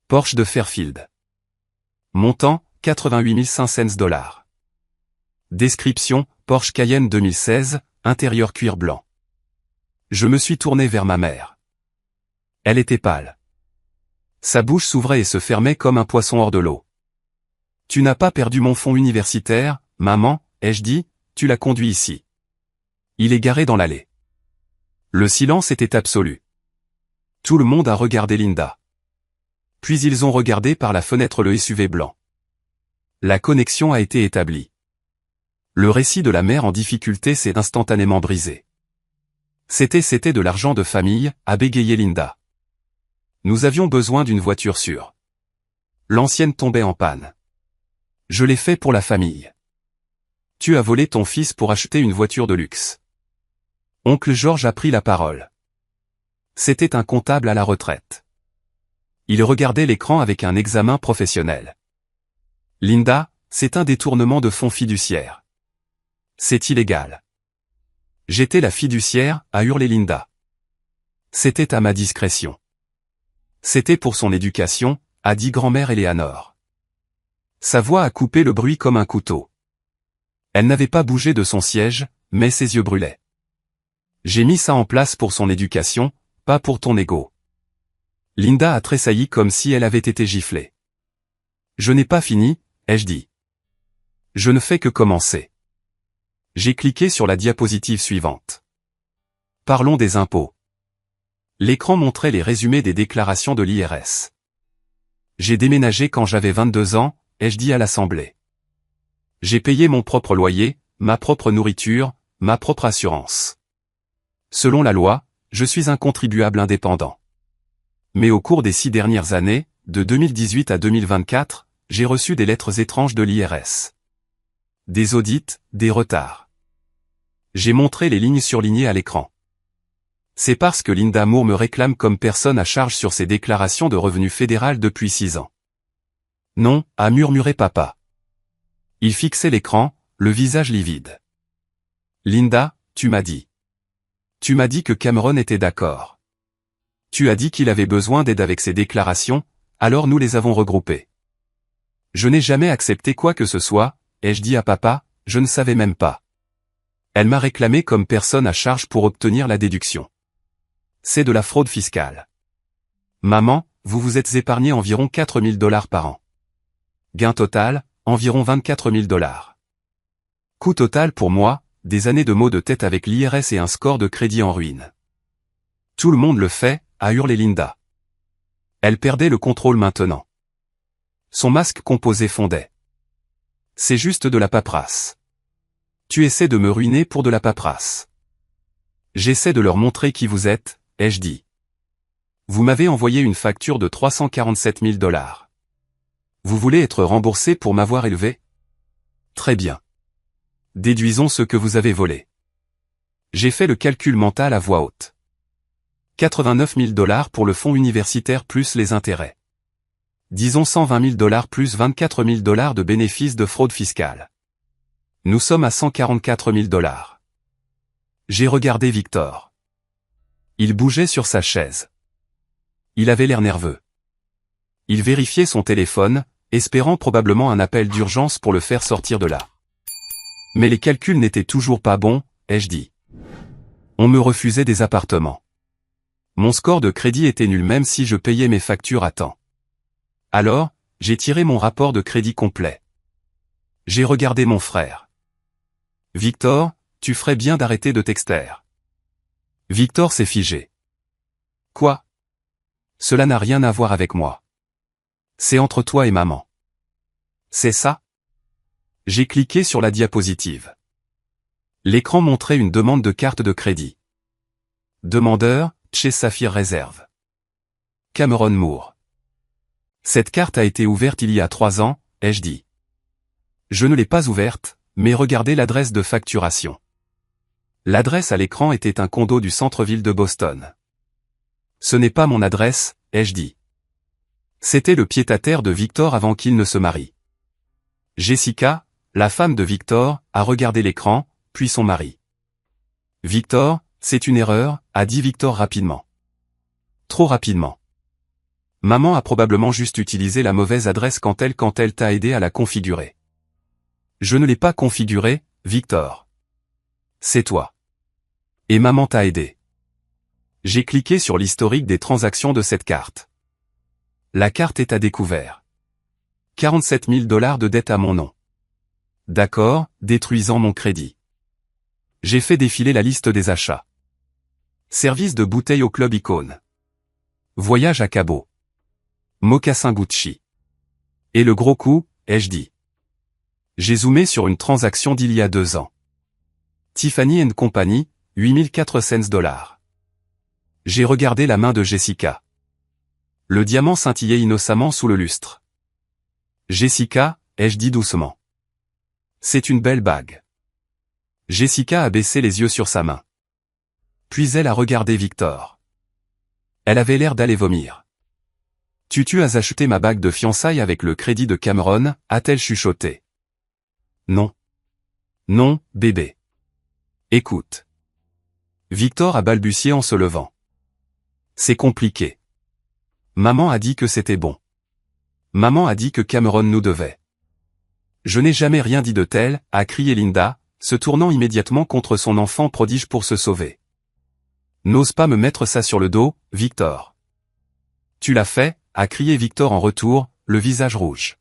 S1: Porsche de Fairfield. Montant, 88 500 $. Description, Porsche Cayenne 2016, intérieur cuir blanc. Je me suis tourné vers ma mère. Elle était pâle. Sa bouche s'ouvrait et se fermait comme un poisson hors de l'eau. Tu n'as pas perdu mon fonds universitaire, maman, ai-je dit, tu l'as conduit ici. Il est garé dans l'allée. Le silence était absolu. Tout le monde a regardé Linda. Puis ils ont regardé par la fenêtre le SUV blanc. La connexion a été établie. Le récit de la mère en difficulté s'est instantanément brisé. C'était de l'argent de famille, a bégayé Linda. Nous avions besoin d'une voiture sûre. L'ancienne tombait en panne. Je l'ai fait pour la famille. Tu as volé ton fils pour acheter une voiture de luxe. Oncle George a pris la parole. C'était un comptable à la retraite. Il regardait l'écran avec un examen professionnel. Linda, c'est un détournement de fonds fiduciaires. C'est illégal. J'étais la fiduciaire, a hurlé Linda. C'était à ma discrétion. C'était pour son éducation, a dit grand-mère Eleanor. Sa voix a coupé le bruit comme un couteau. Elle n'avait pas bougé de son siège, mais ses yeux brûlaient. J'ai mis ça en place pour son éducation, pas pour ton ego. Linda a tressailli comme si elle avait été giflée. Je n'ai pas fini, ai-je dit. Je ne fais que commencer. J'ai cliqué sur la diapositive suivante. Parlons des impôts. L'écran montrait les résumés des déclarations de l'IRS. J'ai déménagé quand j'avais 22 ans, ai-je dit à l'Assemblée. J'ai payé mon propre loyer, ma propre nourriture, ma propre assurance. Selon la loi, je suis un contribuable indépendant. Mais au cours des 6 dernières années, de 2018 à 2024, j'ai reçu des lettres étranges de l'IRS. Des audits, des retards. J'ai montré les lignes surlignées à l'écran. C'est parce que Linda Moore me réclame comme personne à charge sur ses déclarations de revenus fédérales depuis 6 ans. Non, a murmuré papa. Il fixait l'écran, le visage livide. Linda, tu m'as dit. Tu m'as dit que Cameron était d'accord. Tu as dit qu'il avait besoin d'aide avec ses déclarations, alors nous les avons regroupées. Je n'ai jamais accepté quoi que ce soit, ai-je dit à papa, je ne savais même pas. Elle m'a réclamé comme personne à charge pour obtenir la déduction. C'est de la fraude fiscale. Maman, vous vous êtes épargné environ 4 000 $ par an. Gain total, environ 24 000 $. Coût total pour moi, des années de maux de tête avec l'IRS et un score de crédit en ruine. Tout le monde le fait, a hurlé Linda. Elle perdait le contrôle maintenant. Son masque composé fondait. C'est juste de la paperasse. Tu essaies de me ruiner pour de la paperasse. J'essaie de leur montrer qui vous êtes, ai-je dit. Vous m'avez envoyé une facture de 347 000 $. Vous voulez être remboursé pour m'avoir élevé? Très bien. Déduisons ce que vous avez volé. J'ai fait le calcul mental à voix haute. 89 000 $ pour le fonds universitaire plus les intérêts. Disons 120 000 $ plus 24 000 $ de bénéfices de fraude fiscale. Nous sommes à 144 000 $. J'ai regardé Victor. Il bougeait sur sa chaise. Il avait l'air nerveux. Il vérifiait son téléphone, espérant probablement un appel d'urgence pour le faire sortir de là. Mais les calculs n'étaient toujours pas bons, ai-je dit. On me refusait des appartements. Mon score de crédit était nul même si je payais mes factures à temps. Alors, j'ai tiré mon rapport de crédit complet. J'ai regardé mon frère. Victor, tu ferais bien d'arrêter de texter. Victor s'est figé. Quoi? Cela n'a rien à voir avec moi. C'est entre toi et maman. C'est ça? J'ai cliqué sur la diapositive. L'écran montrait une demande de carte de crédit. Demandeur, chez Saphir Réserve. Cameron Moore. Cette carte a été ouverte il y a 3 ans, ai-je dit. Je ne l'ai pas ouverte, mais regardez l'adresse de facturation. L'adresse à l'écran était un condo du centre-ville de Boston. Ce n'est pas mon adresse, ai-je dit. C'était le pied-à-terre de Victor avant qu'il ne se marie. Jessica, la femme de Victor, a regardé l'écran, puis son mari. Victor, c'est une erreur, a dit Victor rapidement. Trop rapidement. Maman a probablement juste utilisé la mauvaise adresse quand elle t'a aidé à la configurer. Je ne l'ai pas configurée, Victor. C'est toi. Et maman t'a aidé. J'ai cliqué sur l'historique des transactions de cette carte. La carte est à découvert. 47 000 $ de dette à mon nom. D'accord, détruisant mon crédit. J'ai fait défiler la liste des achats. Service de bouteille au Club Icône. Voyage à Cabo. Mocassin Gucci. Et le gros coup, ai-je dit. J'ai zoomé sur une transaction d'il y a 2 ans. Tiffany & Company, 8400 $. J'ai regardé la main de Jessica. Le diamant scintillait innocemment sous le lustre. Jessica, ai-je dit doucement. C'est une belle bague. Jessica a baissé les yeux sur sa main. Puis elle a regardé Victor. Elle avait l'air d'aller vomir. Tu as acheté ma bague de fiançailles avec le crédit de Cameron, a-t-elle chuchoté. Non. Non, bébé. Écoute. Victor a balbutié en se levant. C'est compliqué. Maman a dit que c'était bon. Maman a dit que Cameron nous devait. Je n'ai jamais rien dit de tel, a crié Linda, se tournant immédiatement contre son enfant prodige pour se sauver. N'ose pas me mettre ça sur le dos, Victor. Tu l'as fait, a crié Victor en retour, le visage rouge.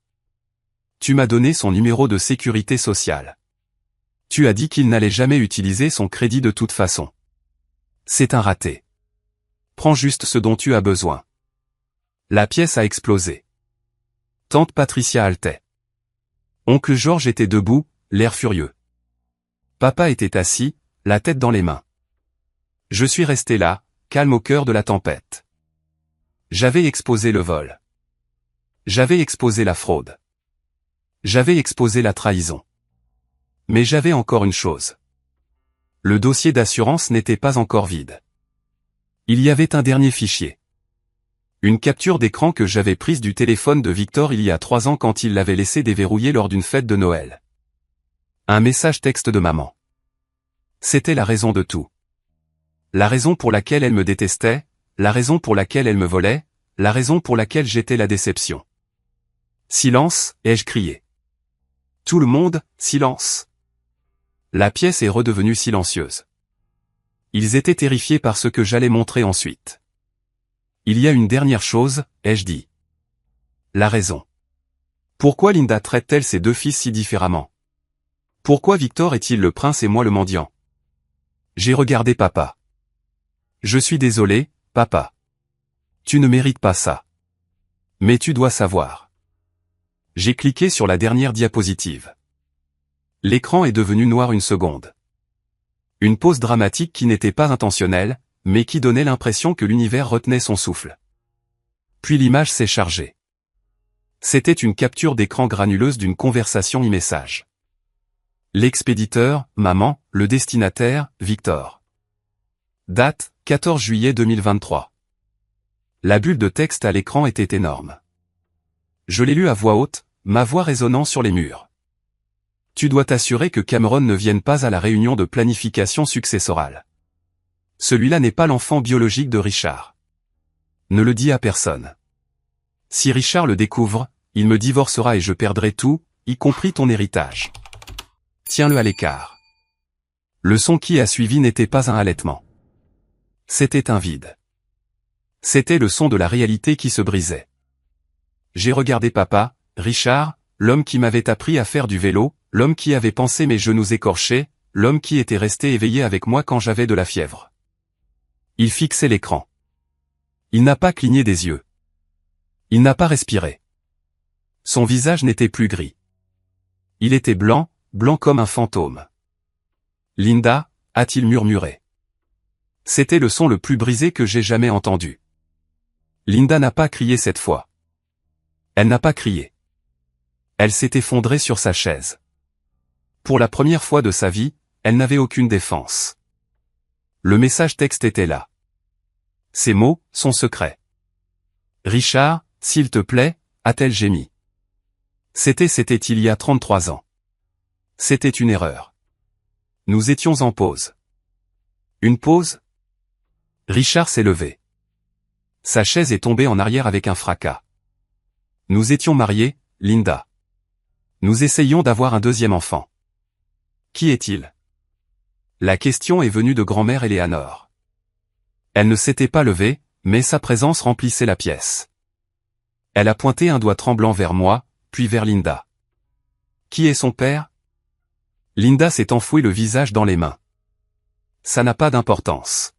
S1: Tu m'as donné son numéro de sécurité sociale. Tu as dit qu'il n'allait jamais utiliser son crédit de toute façon. C'est un raté. Prends juste ce dont tu as besoin. La pièce a explosé. Tante Patricia haletait. Oncle George était debout, l'air furieux. Papa était assis, la tête dans les mains. Je suis resté là, calme au cœur de la tempête. J'avais exposé le vol. J'avais exposé la fraude. J'avais exposé la trahison. Mais j'avais encore une chose. Le dossier d'assurance n'était pas encore vide. Il y avait un dernier fichier. Une capture d'écran que j'avais prise du téléphone de Victor il y a 3 ans quand il l'avait laissé déverrouiller lors d'une fête de Noël. Un message texte de maman. C'était la raison de tout. La raison pour laquelle elle me détestait, la raison pour laquelle elle me volait, la raison pour laquelle j'étais la déception. Silence, ai-je crié. Tout le monde, silence. La pièce est redevenue silencieuse. Ils étaient terrifiés par ce que j'allais montrer ensuite. Il y a une dernière chose, ai-je dit. La raison. Pourquoi Linda traite-t-elle ses 2 fils si différemment? Pourquoi Victor est-il le prince et moi le mendiant? J'ai regardé papa. Je suis désolé, papa. Tu ne mérites pas ça. Mais tu dois savoir. J'ai cliqué sur la dernière diapositive. L'écran est devenu noir une seconde. Une pause dramatique qui n'était pas intentionnelle, mais qui donnait l'impression que l'univers retenait son souffle. Puis l'image s'est chargée. C'était une capture d'écran granuleuse d'une conversation e-message. L'expéditeur, maman, le destinataire, Victor. Date, 14 juillet 2023. La bulle de texte à l'écran était énorme. Je l'ai lu à voix haute, ma voix résonnant sur les murs. Tu dois t'assurer que Cameron ne vienne pas à la réunion de planification successorale. Celui-là n'est pas l'enfant biologique de Richard. Ne le dis à personne. Si Richard le découvre, il me divorcera et je perdrai tout, y compris ton héritage. Tiens-le à l'écart. Le son qui a suivi n'était pas un halètement. C'était un vide. C'était le son de la réalité qui se brisait. J'ai regardé papa, Richard, l'homme qui m'avait appris à faire du vélo, l'homme qui avait pansé mes genoux écorchés, l'homme qui était resté éveillé avec moi quand j'avais de la fièvre. Il fixait l'écran. Il n'a pas cligné des yeux. Il n'a pas respiré. Son visage n'était plus gris. Il était blanc, blanc comme un fantôme. Linda, a-t-il murmuré. C'était le son le plus brisé que j'ai jamais entendu. Linda n'a pas crié cette fois. Elle n'a pas crié. Elle s'est effondrée sur sa chaise. Pour la première fois de sa vie, elle n'avait aucune défense. Le message texte était là. Ces mots sont secrets. Richard, s'il te plaît, a-t-elle gémi. C'était il y a 33 ans. C'était une erreur. Nous étions en pause. Une pause? Richard s'est levé. Sa chaise est tombée en arrière avec un fracas. Nous étions mariés, Linda. Nous essayions d'avoir un deuxième enfant. Qui est-il? La question est venue de grand-mère Eleanor. Elle ne s'était pas levée, mais sa présence remplissait la pièce. Elle a pointé un doigt tremblant vers moi, puis vers Linda. Qui est son père? Linda s'est enfouie le visage dans les mains. Ça n'a pas d'importance.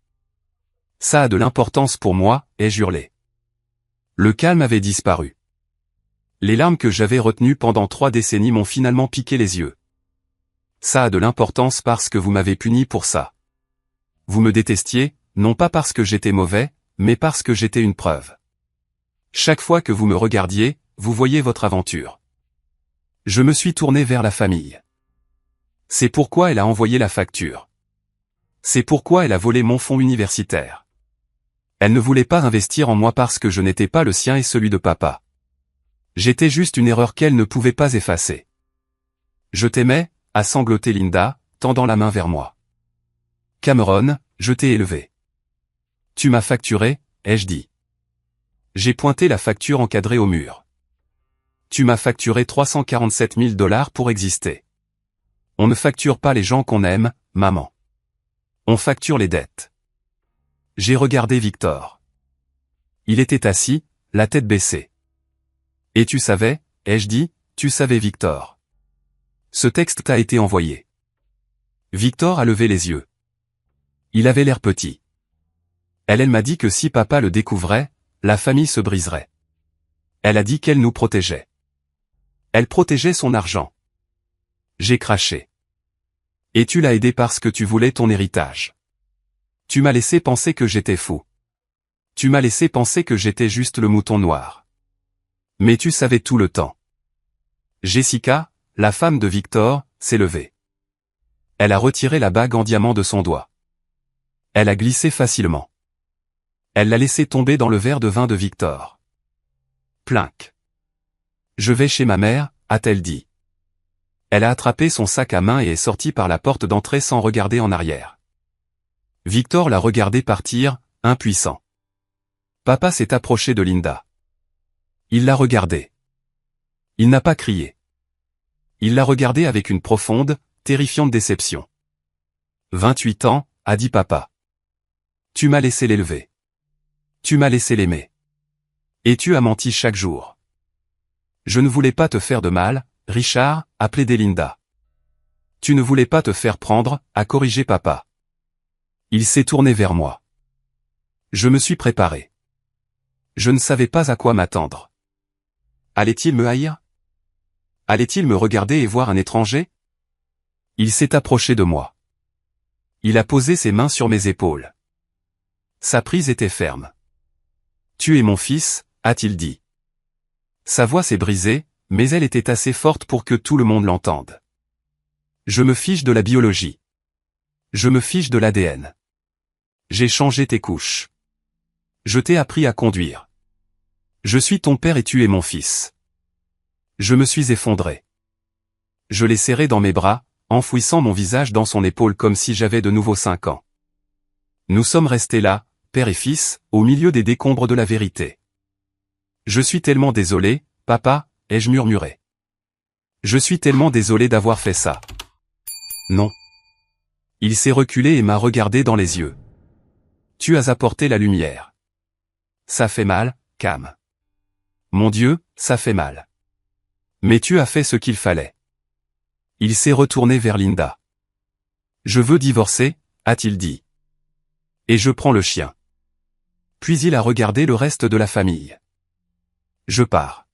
S1: Ça a de l'importance pour moi, ai-je hurlé. Le calme avait disparu. Les larmes que j'avais retenues pendant 3 décennies m'ont finalement piqué les yeux. Ça a de l'importance parce que vous m'avez puni pour ça. Vous me détestiez, non pas parce que j'étais mauvais, mais parce que j'étais une preuve. Chaque fois que vous me regardiez, vous voyiez votre aventure. Je me suis tourné vers la famille. C'est pourquoi elle a envoyé la facture. C'est pourquoi elle a volé mon fonds universitaire. Elle ne voulait pas investir en moi parce que je n'étais pas le sien et celui de papa. J'étais juste une erreur qu'elle ne pouvait pas effacer. Je t'aimais, a sangloté Linda, tendant la main vers moi. Cameron, je t'ai élevé. Tu m'as facturé, ai-je dit. J'ai pointé la facture encadrée au mur. Tu m'as facturé 347 000 $ pour exister. On ne facture pas les gens qu'on aime, maman. On facture les dettes. J'ai regardé Victor. Il était assis, la tête baissée. Et tu savais, ai-je dit, tu savais Victor. Ce texte t'a été envoyé. Victor a levé les yeux. Il avait l'air petit. Elle m'a dit que si papa le découvrait, la famille se briserait. Elle a dit qu'elle nous protégeait. Elle protégeait son argent. J'ai craché. Et tu l'as aidé parce que tu voulais ton héritage. Tu m'as laissé penser que j'étais fou. Tu m'as laissé penser que j'étais juste le mouton noir. Mais tu savais tout le temps. Jessica, la femme de Victor, s'est levée. Elle a retiré la bague en diamant de son doigt. Elle a glissé facilement. Elle l'a laissé tomber dans le verre de vin de Victor. Plinc. Je vais chez ma mère, a-t-elle dit. Elle a attrapé son sac à main et est sortie par la porte d'entrée sans regarder en arrière. Victor l'a regardé partir, impuissant. Papa s'est approché de Linda. Il l'a regardée. Il n'a pas crié. Il l'a regardée avec une profonde, terrifiante déception. 28 ans, a dit papa. Tu m'as laissé l'élever. Tu m'as laissé l'aimer. Et tu as menti chaque jour. Je ne voulais pas te faire de mal, Richard, a plaidé Linda. Tu ne voulais pas te faire prendre, a corrigé papa. Il s'est tourné vers moi. Je me suis préparé. Je ne savais pas à quoi m'attendre. Allait-il me haïr? Allait-il me regarder et voir un étranger? Il s'est approché de moi. Il a posé ses mains sur mes épaules. Sa prise était ferme. Tu es mon fils, a-t-il dit. Sa voix s'est brisée, mais elle était assez forte pour que tout le monde l'entende. Je me fiche de la biologie. Je me fiche de l'ADN. J'ai changé tes couches. Je t'ai appris à conduire. Je suis ton père et tu es mon fils. Je me suis effondré. Je l'ai serré dans mes bras, enfouissant mon visage dans son épaule comme si j'avais de nouveau 5 ans. Nous sommes restés là, père et fils, au milieu des décombres de la vérité. Je suis tellement désolé, papa, ai-je murmuré. Je suis tellement désolé d'avoir fait ça. Non. Il s'est reculé et m'a regardé dans les yeux. Tu as apporté la lumière. Ça fait mal, Cam. Mon Dieu, ça fait mal. Mais tu as fait ce qu'il fallait. Il s'est retourné vers Linda. Je veux divorcer, a-t-il dit. Et je prends le chien. Puis il a regardé le reste de la famille. Je pars.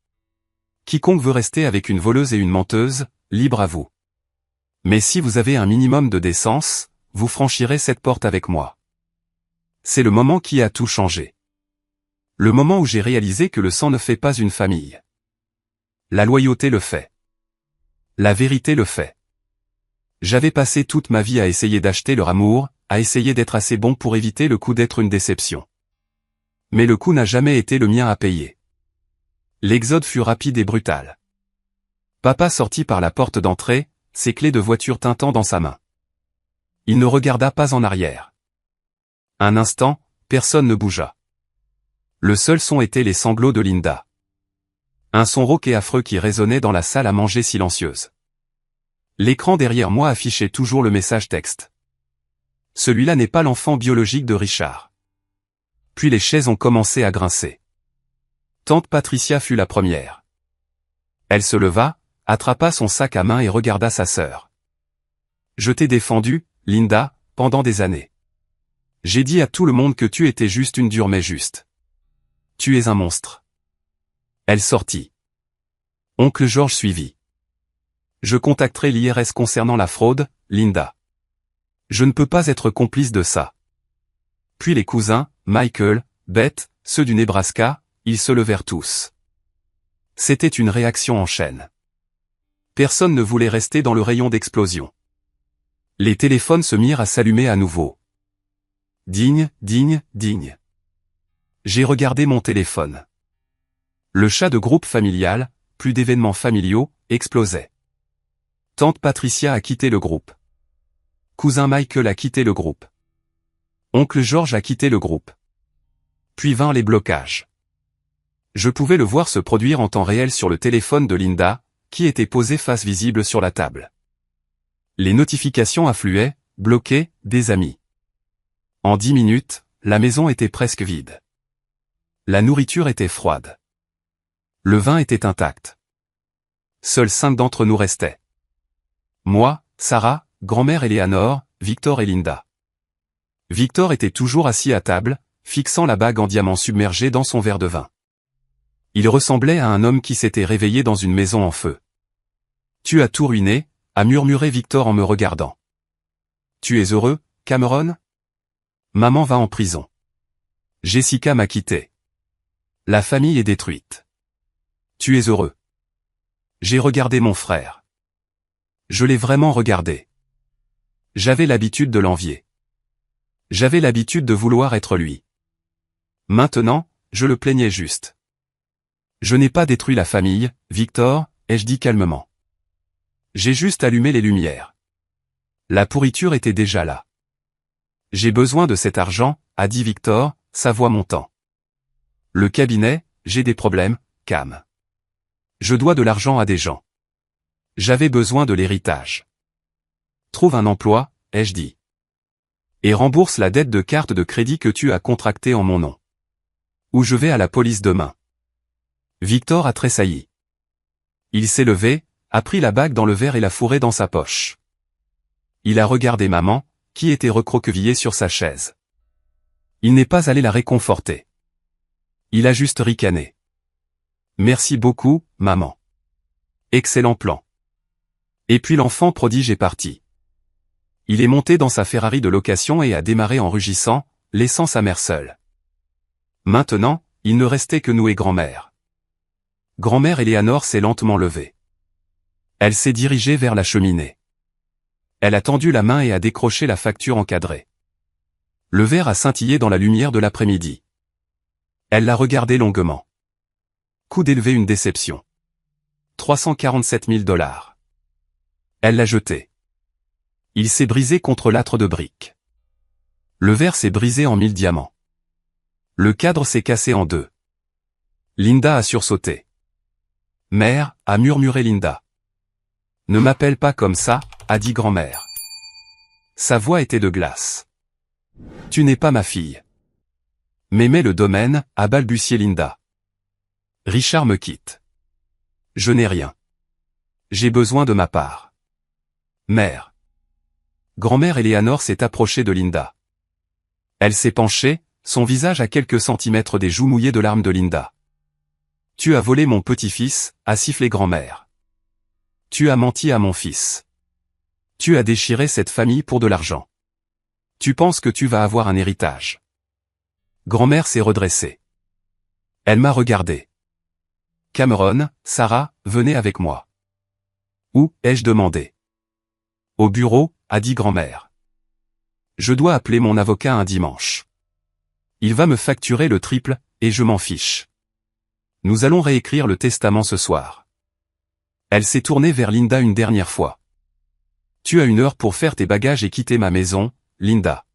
S1: Quiconque veut rester avec une voleuse et une menteuse, libre à vous. Mais si vous avez un minimum de décence, vous franchirez cette porte avec moi. C'est le moment qui a tout changé. Le moment où j'ai réalisé que le sang ne fait pas une famille. La loyauté le fait. La vérité le fait. J'avais passé toute ma vie à essayer d'acheter leur amour, à essayer d'être assez bon pour éviter le coup d'être une déception. Mais le coup n'a jamais été le mien à payer. L'exode fut rapide et brutal. Papa sortit par la porte d'entrée, ses clés de voiture tintant dans sa main. Il ne regarda pas en arrière. Un instant, personne ne bougea. Le seul son était les sanglots de Linda. Un son rauque et affreux qui résonnait dans la salle à manger silencieuse. L'écran derrière moi affichait toujours le message texte. Celui-là n'est pas l'enfant biologique de Richard. Puis les chaises ont commencé à grincer. Tante Patricia fut la première. Elle se leva, attrapa son sac à main et regarda sa sœur. Je t'ai défendu, Linda, pendant des années. J'ai dit à tout le monde que tu étais juste une dure mais juste. Tu es un monstre. Elle sortit. Oncle George suivit. Je contacterai l'IRS concernant la fraude, Linda. Je ne peux pas être complice de ça. Puis les cousins, Michael, Beth, ceux du Nebraska, ils se levèrent tous. C'était une réaction en chaîne. Personne ne voulait rester dans le rayon d'explosion. Les téléphones se mirent à s'allumer à nouveau. Digne, digne, digne. J'ai regardé mon téléphone. Le chat de groupe familial, plus d'événements familiaux, explosait. Tante Patricia a quitté le groupe. Cousin Michael a quitté le groupe. Oncle George a quitté le groupe. Puis vinrent les blocages. Je pouvais le voir se produire en temps réel sur le téléphone de Linda, qui était posé face visible sur la table. Les notifications affluaient, bloquées, des amis. En 10 minutes, la maison était presque vide. La nourriture était froide. Le vin était intact. Seuls 5 d'entre nous restaient. Moi, Sarah, grand-mère Eleanor, Victor et Linda. Victor était toujours assis à table, fixant la bague en diamant submergée dans son verre de vin. Il ressemblait à un homme qui s'était réveillé dans une maison en feu. « Tu as tout ruiné », a murmuré Victor en me regardant. « Tu es heureux, Cameron ? Maman va en prison. Jessica m'a quitté. La famille est détruite. Tu es heureux. » J'ai regardé mon frère. Je l'ai vraiment regardé. J'avais l'habitude de l'envier. J'avais l'habitude de vouloir être lui. Maintenant, je le plaignais juste. Je n'ai pas détruit la famille, Victor, ai-je dit calmement. J'ai juste allumé les lumières. La pourriture était déjà là. J'ai besoin de cet argent, a dit Victor, sa voix montant. Le cabinet, j'ai des problèmes, Cam. Je dois de l'argent à des gens. J'avais besoin de l'héritage. Trouve un emploi, ai-je dit. Et rembourse la dette de carte de crédit que tu as contractée en mon nom. Ou je vais à la police demain. Victor a tressailli. Il s'est levé, a pris la bague dans le verre et l'a fourrée dans sa poche. Il a regardé maman, qui était recroquevillée sur sa chaise. Il n'est pas allé la réconforter. Il a juste ricané. Merci beaucoup, maman. Excellent plan. Et puis l'enfant prodige est parti. Il est monté dans sa Ferrari de location et a démarré en rugissant, laissant sa mère seule. Maintenant, il ne restait que nous et grand-mère. Grand-mère Eleanor s'est lentement levée. Elle s'est dirigée vers la cheminée. Elle a tendu la main et a décroché la facture encadrée. Le verre a scintillé dans la lumière de l'après-midi. Elle l'a regardé longuement. Coup d'élever une déception. 347 000 $. Elle l'a jeté. Il s'est brisé contre l'âtre de briques. Le verre s'est brisé en 1000 diamants. Le cadre s'est cassé en deux. Linda a sursauté. Mère, a murmuré Linda. Ne m'appelle pas comme ça, a dit grand-mère. Sa voix était de glace. Tu n'es pas ma fille. M'aimer le domaine, a balbutié Linda. Richard me quitte. Je n'ai rien. J'ai besoin de ma part. Mère. Grand-mère Eleanor s'est approchée de Linda. Elle s'est penchée, son visage à quelques centimètres des joues mouillées de larmes de Linda. Tu as volé mon petit-fils, a sifflé grand-mère. Tu as menti à mon fils. Tu as déchiré cette famille pour de l'argent. Tu penses que tu vas avoir un héritage. Grand-mère s'est redressée. Elle m'a regardé. Cameron, Sarah, venez avec moi. Où, ai-je demandé. Au bureau, a dit grand-mère. Je dois appeler mon avocat un dimanche. Il va me facturer le triple, et je m'en fiche. Nous allons réécrire le testament ce soir. Elle s'est tournée vers Linda une dernière fois. Tu as 1 heure pour faire tes bagages et quitter ma maison, Linda.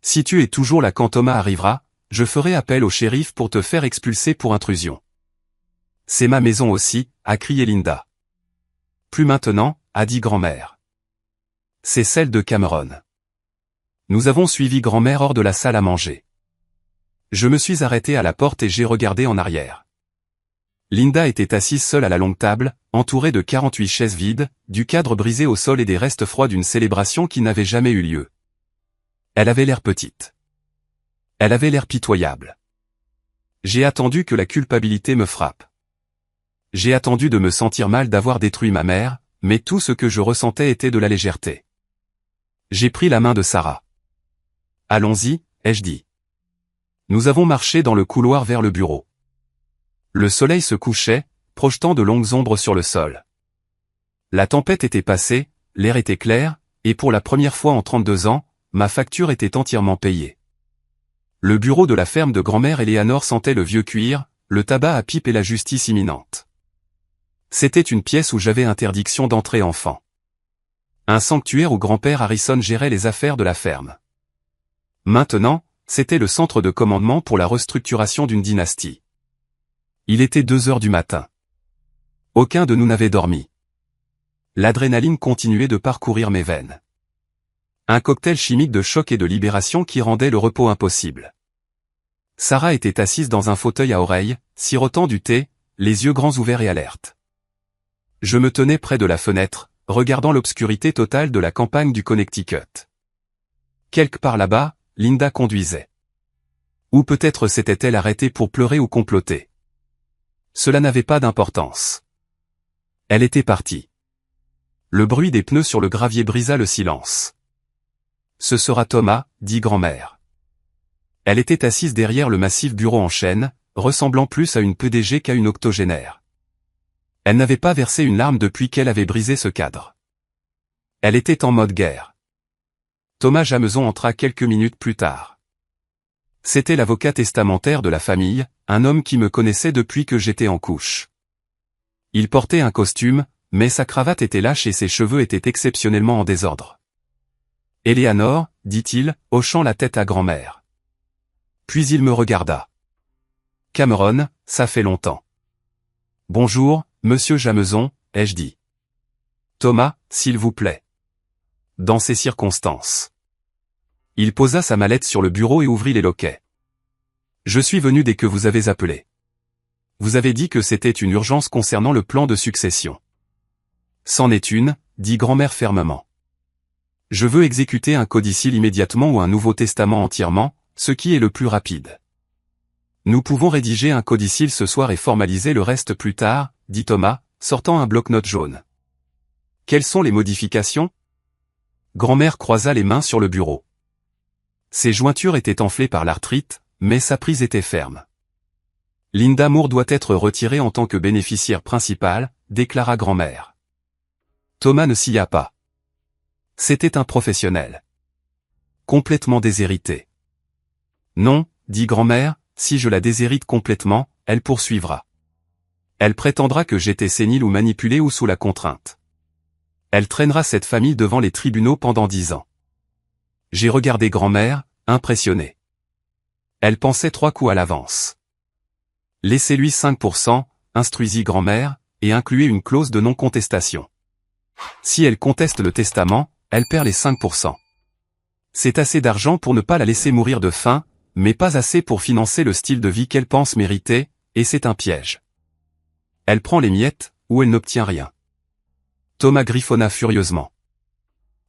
S1: Si tu es toujours là quand Thomas arrivera, je ferai appel au shérif pour te faire expulser pour intrusion. C'est ma maison aussi, a crié Linda. Plus maintenant, a dit grand-mère. C'est celle de Cameron. Nous avons suivi grand-mère hors de la salle à manger. Je me suis arrêté à la porte et j'ai regardé en arrière. Linda était assise seule à la longue table, entourée de 48 chaises vides, du cadre brisé au sol et des restes froids d'une célébration qui n'avait jamais eu lieu. Elle avait l'air petite. Elle avait l'air pitoyable. J'ai attendu que la culpabilité me frappe. J'ai attendu de me sentir mal d'avoir détruit ma mère, mais tout ce que je ressentais était de la légèreté. J'ai pris la main de Sarah. Allons-y, ai-je dit. Nous avons marché dans le couloir vers le bureau. Le soleil se couchait, projetant de longues ombres sur le sol. La tempête était passée, l'air était clair, et pour la première fois en 32 ans, ma facture était entièrement payée. Le bureau de la ferme de grand-mère Eleanor sentait le vieux cuir, le tabac à pipe et la justice imminente. C'était une pièce où j'avais interdiction d'entrer enfant. Un sanctuaire où grand-père Harrison gérait les affaires de la ferme. Maintenant, c'était le centre de commandement pour la restructuration d'une dynastie. Il était 2 heures du matin. Aucun de nous n'avait dormi. L'adrénaline continuait de parcourir mes veines. Un cocktail chimique de choc et de libération qui rendait le repos impossible. Sarah était assise dans un fauteuil à oreilles, sirotant du thé, les yeux grands ouverts et alertes. Je me tenais près de la fenêtre, regardant l'obscurité totale de la campagne du Connecticut. Quelque part là-bas, Linda conduisait. Ou peut-être s'était-elle arrêtée pour pleurer ou comploter. Cela n'avait pas d'importance. Elle était partie. Le bruit des pneus sur le gravier brisa le silence. Ce sera Thomas, dit grand-mère. Elle était assise derrière le massif bureau en chêne, ressemblant plus à une PDG qu'à une octogénaire. Elle n'avait pas versé une larme depuis qu'elle avait brisé ce cadre. Elle était en mode guerre. Thomas Jameson entra quelques minutes plus tard. C'était l'avocat testamentaire de la famille, un homme qui me connaissait depuis que j'étais en couche. Il portait un costume, mais sa cravate était lâche et ses cheveux étaient exceptionnellement en désordre. « Eleanor, dit-il, hochant la tête à grand-mère. Puis il me regarda. « Cameron, ça fait longtemps. »« Bonjour, monsieur Jameson, ai-je dit. »« Thomas, s'il vous plaît. » Dans ces circonstances. Il posa sa mallette sur le bureau et ouvrit les loquets. « Je suis venu dès que vous avez appelé. Vous avez dit que c'était une urgence concernant le plan de succession. »« C'en est une, dit grand-mère fermement. Je veux exécuter un codicile immédiatement ou un nouveau testament entièrement, ce qui est le plus rapide. Nous pouvons rédiger un codicile ce soir et formaliser le reste plus tard, dit Thomas, sortant un bloc-notes jaune. Quelles sont les modifications ? Grand-mère croisa les mains sur le bureau. Ses jointures étaient enflées par l'arthrite, mais sa prise était ferme. Linda Moore doit être retirée en tant que bénéficiaire principale, déclara grand-mère. Thomas ne s'y a pas. C'était un professionnel. Complètement déshérité. Non, dit grand-mère, si je la déshérite complètement, elle poursuivra. Elle prétendra que j'étais sénile ou manipulé ou sous la contrainte. Elle traînera cette famille devant les tribunaux pendant 10 ans. J'ai regardé grand-mère, impressionné. Elle pensait 3 coups à l'avance. Laissez-lui 5%, instruisit grand-mère, et incluez une clause de non-contestation. Si elle conteste le testament, elle perd les 5%. C'est assez d'argent pour ne pas la laisser mourir de faim, mais pas assez pour financer le style de vie qu'elle pense mériter, et c'est un piège. Elle prend les miettes, ou elle n'obtient rien. Thomas griffonna furieusement.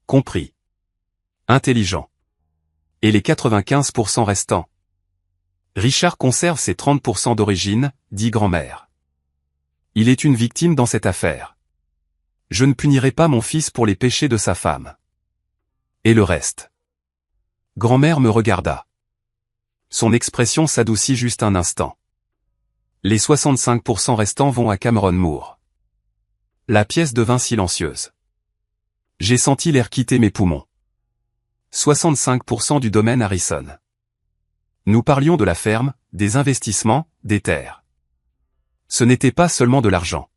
S1: Compris. Intelligent. Et les 95% restants? Richard conserve ses 30% d'origine, dit grand-mère. Il est une victime dans cette affaire. Je ne punirai pas mon fils pour les péchés de sa femme. Et le reste? Grand-mère me regarda. Son expression s'adoucit juste un instant. Les 65% restants vont à Cameron Moore. La pièce devint silencieuse. J'ai senti l'air quitter mes poumons. 65% du domaine Harrison. Nous parlions de la ferme, des investissements, des terres. Ce n'était pas seulement de l'argent.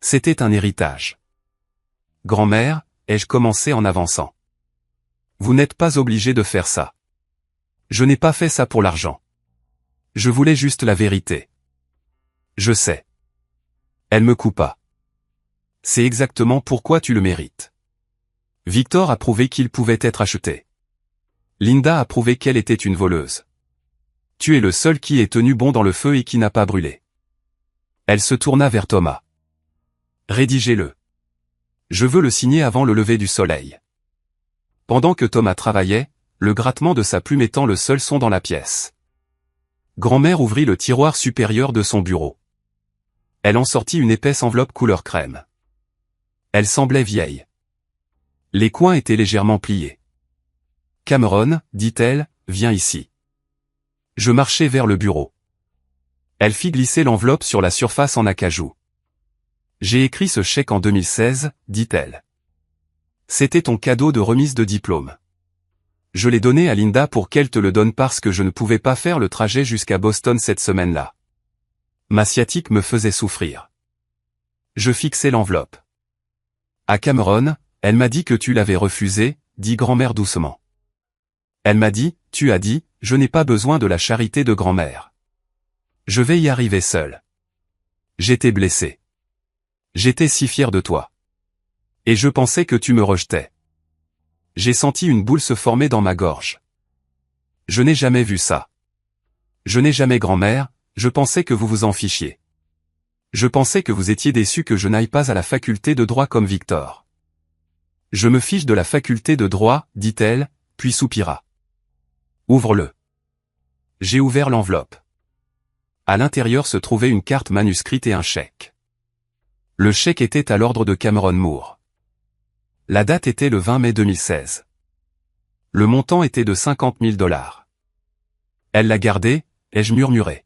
S1: C'était un héritage. Grand-mère, ai-je commencé en avançant. Vous n'êtes pas obligé de faire ça. Je n'ai pas fait ça pour l'argent. Je voulais juste la vérité. Je sais. Elle me coupa. C'est exactement pourquoi tu le mérites. Victor a prouvé qu'il pouvait être acheté. Linda a prouvé qu'elle était une voleuse. Tu es le seul qui est tenu bon dans le feu et qui n'a pas brûlé. Elle se tourna vers Thomas. Rédigez-le. Je veux le signer avant le lever du soleil. Pendant que Thomas travaillait, le grattement de sa plume étant le seul son dans la pièce. Grand-mère ouvrit le tiroir supérieur de son bureau. Elle en sortit une épaisse enveloppe couleur crème. Elle semblait vieille. Les coins étaient légèrement pliés. Cameron, dit-elle, viens ici. Je marchai vers le bureau. Elle fit glisser l'enveloppe sur la surface en acajou. J'ai écrit ce chèque en 2016, dit-elle. C'était ton cadeau de remise de diplôme. Je l'ai donné à Linda pour qu'elle te le donne parce que je ne pouvais pas faire le trajet jusqu'à Boston cette semaine-là. Ma sciatique me faisait souffrir. Je fixai l'enveloppe. À Cameron, elle m'a dit que tu l'avais refusé, dit grand-mère doucement. Elle m'a dit, tu as dit, je n'ai pas besoin de la charité de grand-mère. Je vais y arriver seul. J'étais blessé. J'étais si fier de toi. Et je pensais que tu me rejetais. J'ai senti une boule se former dans ma gorge. Je n'ai jamais vu ça. Je n'ai jamais grand-mère, je pensais que vous vous en fichiez. Je pensais que vous étiez déçu que je n'aille pas à la faculté de droit comme Victor. Je me fiche de la faculté de droit, dit-elle, puis soupira. Ouvre-le. J'ai ouvert l'enveloppe. À l'intérieur se trouvait une carte manuscrite et un chèque. Le chèque était à l'ordre de Cameron Moore. La date était le 20 mai 2016. Le montant était de 50 000 $. Elle l'a gardé, ai-je murmuré.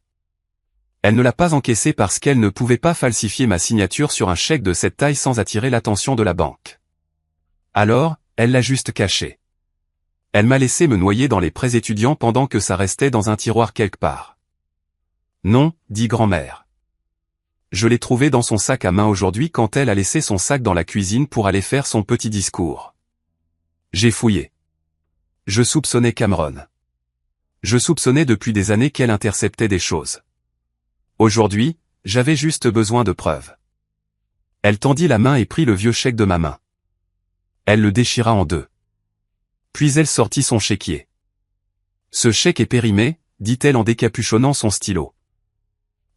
S1: Elle ne l'a pas encaissé parce qu'elle ne pouvait pas falsifier ma signature sur un chèque de cette taille sans attirer l'attention de la banque. Alors, elle l'a juste caché. Elle m'a laissé me noyer dans les prêts étudiants pendant que ça restait dans un tiroir quelque part. Non, dit grand-mère. Je l'ai trouvé dans son sac à main aujourd'hui quand elle a laissé son sac dans la cuisine pour aller faire son petit discours. J'ai fouillé. Je soupçonnais Cameron. Je soupçonnais depuis des années qu'elle interceptait des choses. Aujourd'hui, j'avais juste besoin de preuves. Elle tendit la main et prit le vieux chèque de ma main. Elle le déchira en deux. Puis elle sortit son chéquier. Ce chèque est périmé, dit-elle en décapuchonnant son stylo.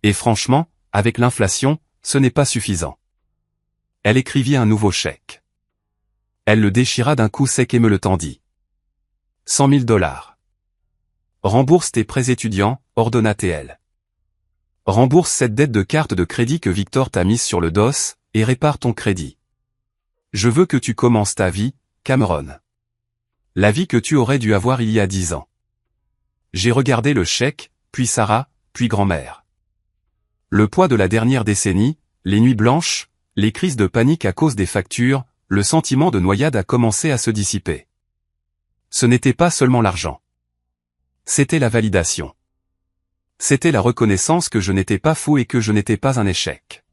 S1: Et franchement, avec l'inflation, ce n'est pas suffisant. Elle écrivit un nouveau chèque. Elle le déchira d'un coup sec et me le tendit. 100 000 $. Rembourse tes prêts étudiants, ordonna-t-elle. Rembourse cette dette de carte de crédit que Victor t'a mise sur le dos, et répare ton crédit. Je veux que tu commences ta vie, Cameron. La vie que tu aurais dû avoir il y a 10 ans. J'ai regardé le chèque, puis Sarah, puis grand-mère. Le poids de la dernière décennie, les nuits blanches, les crises de panique à cause des factures, le sentiment de noyade a commencé à se dissiper. Ce n'était pas seulement l'argent. C'était la validation. C'était la reconnaissance que je n'étais pas fou et que je n'étais pas un échec.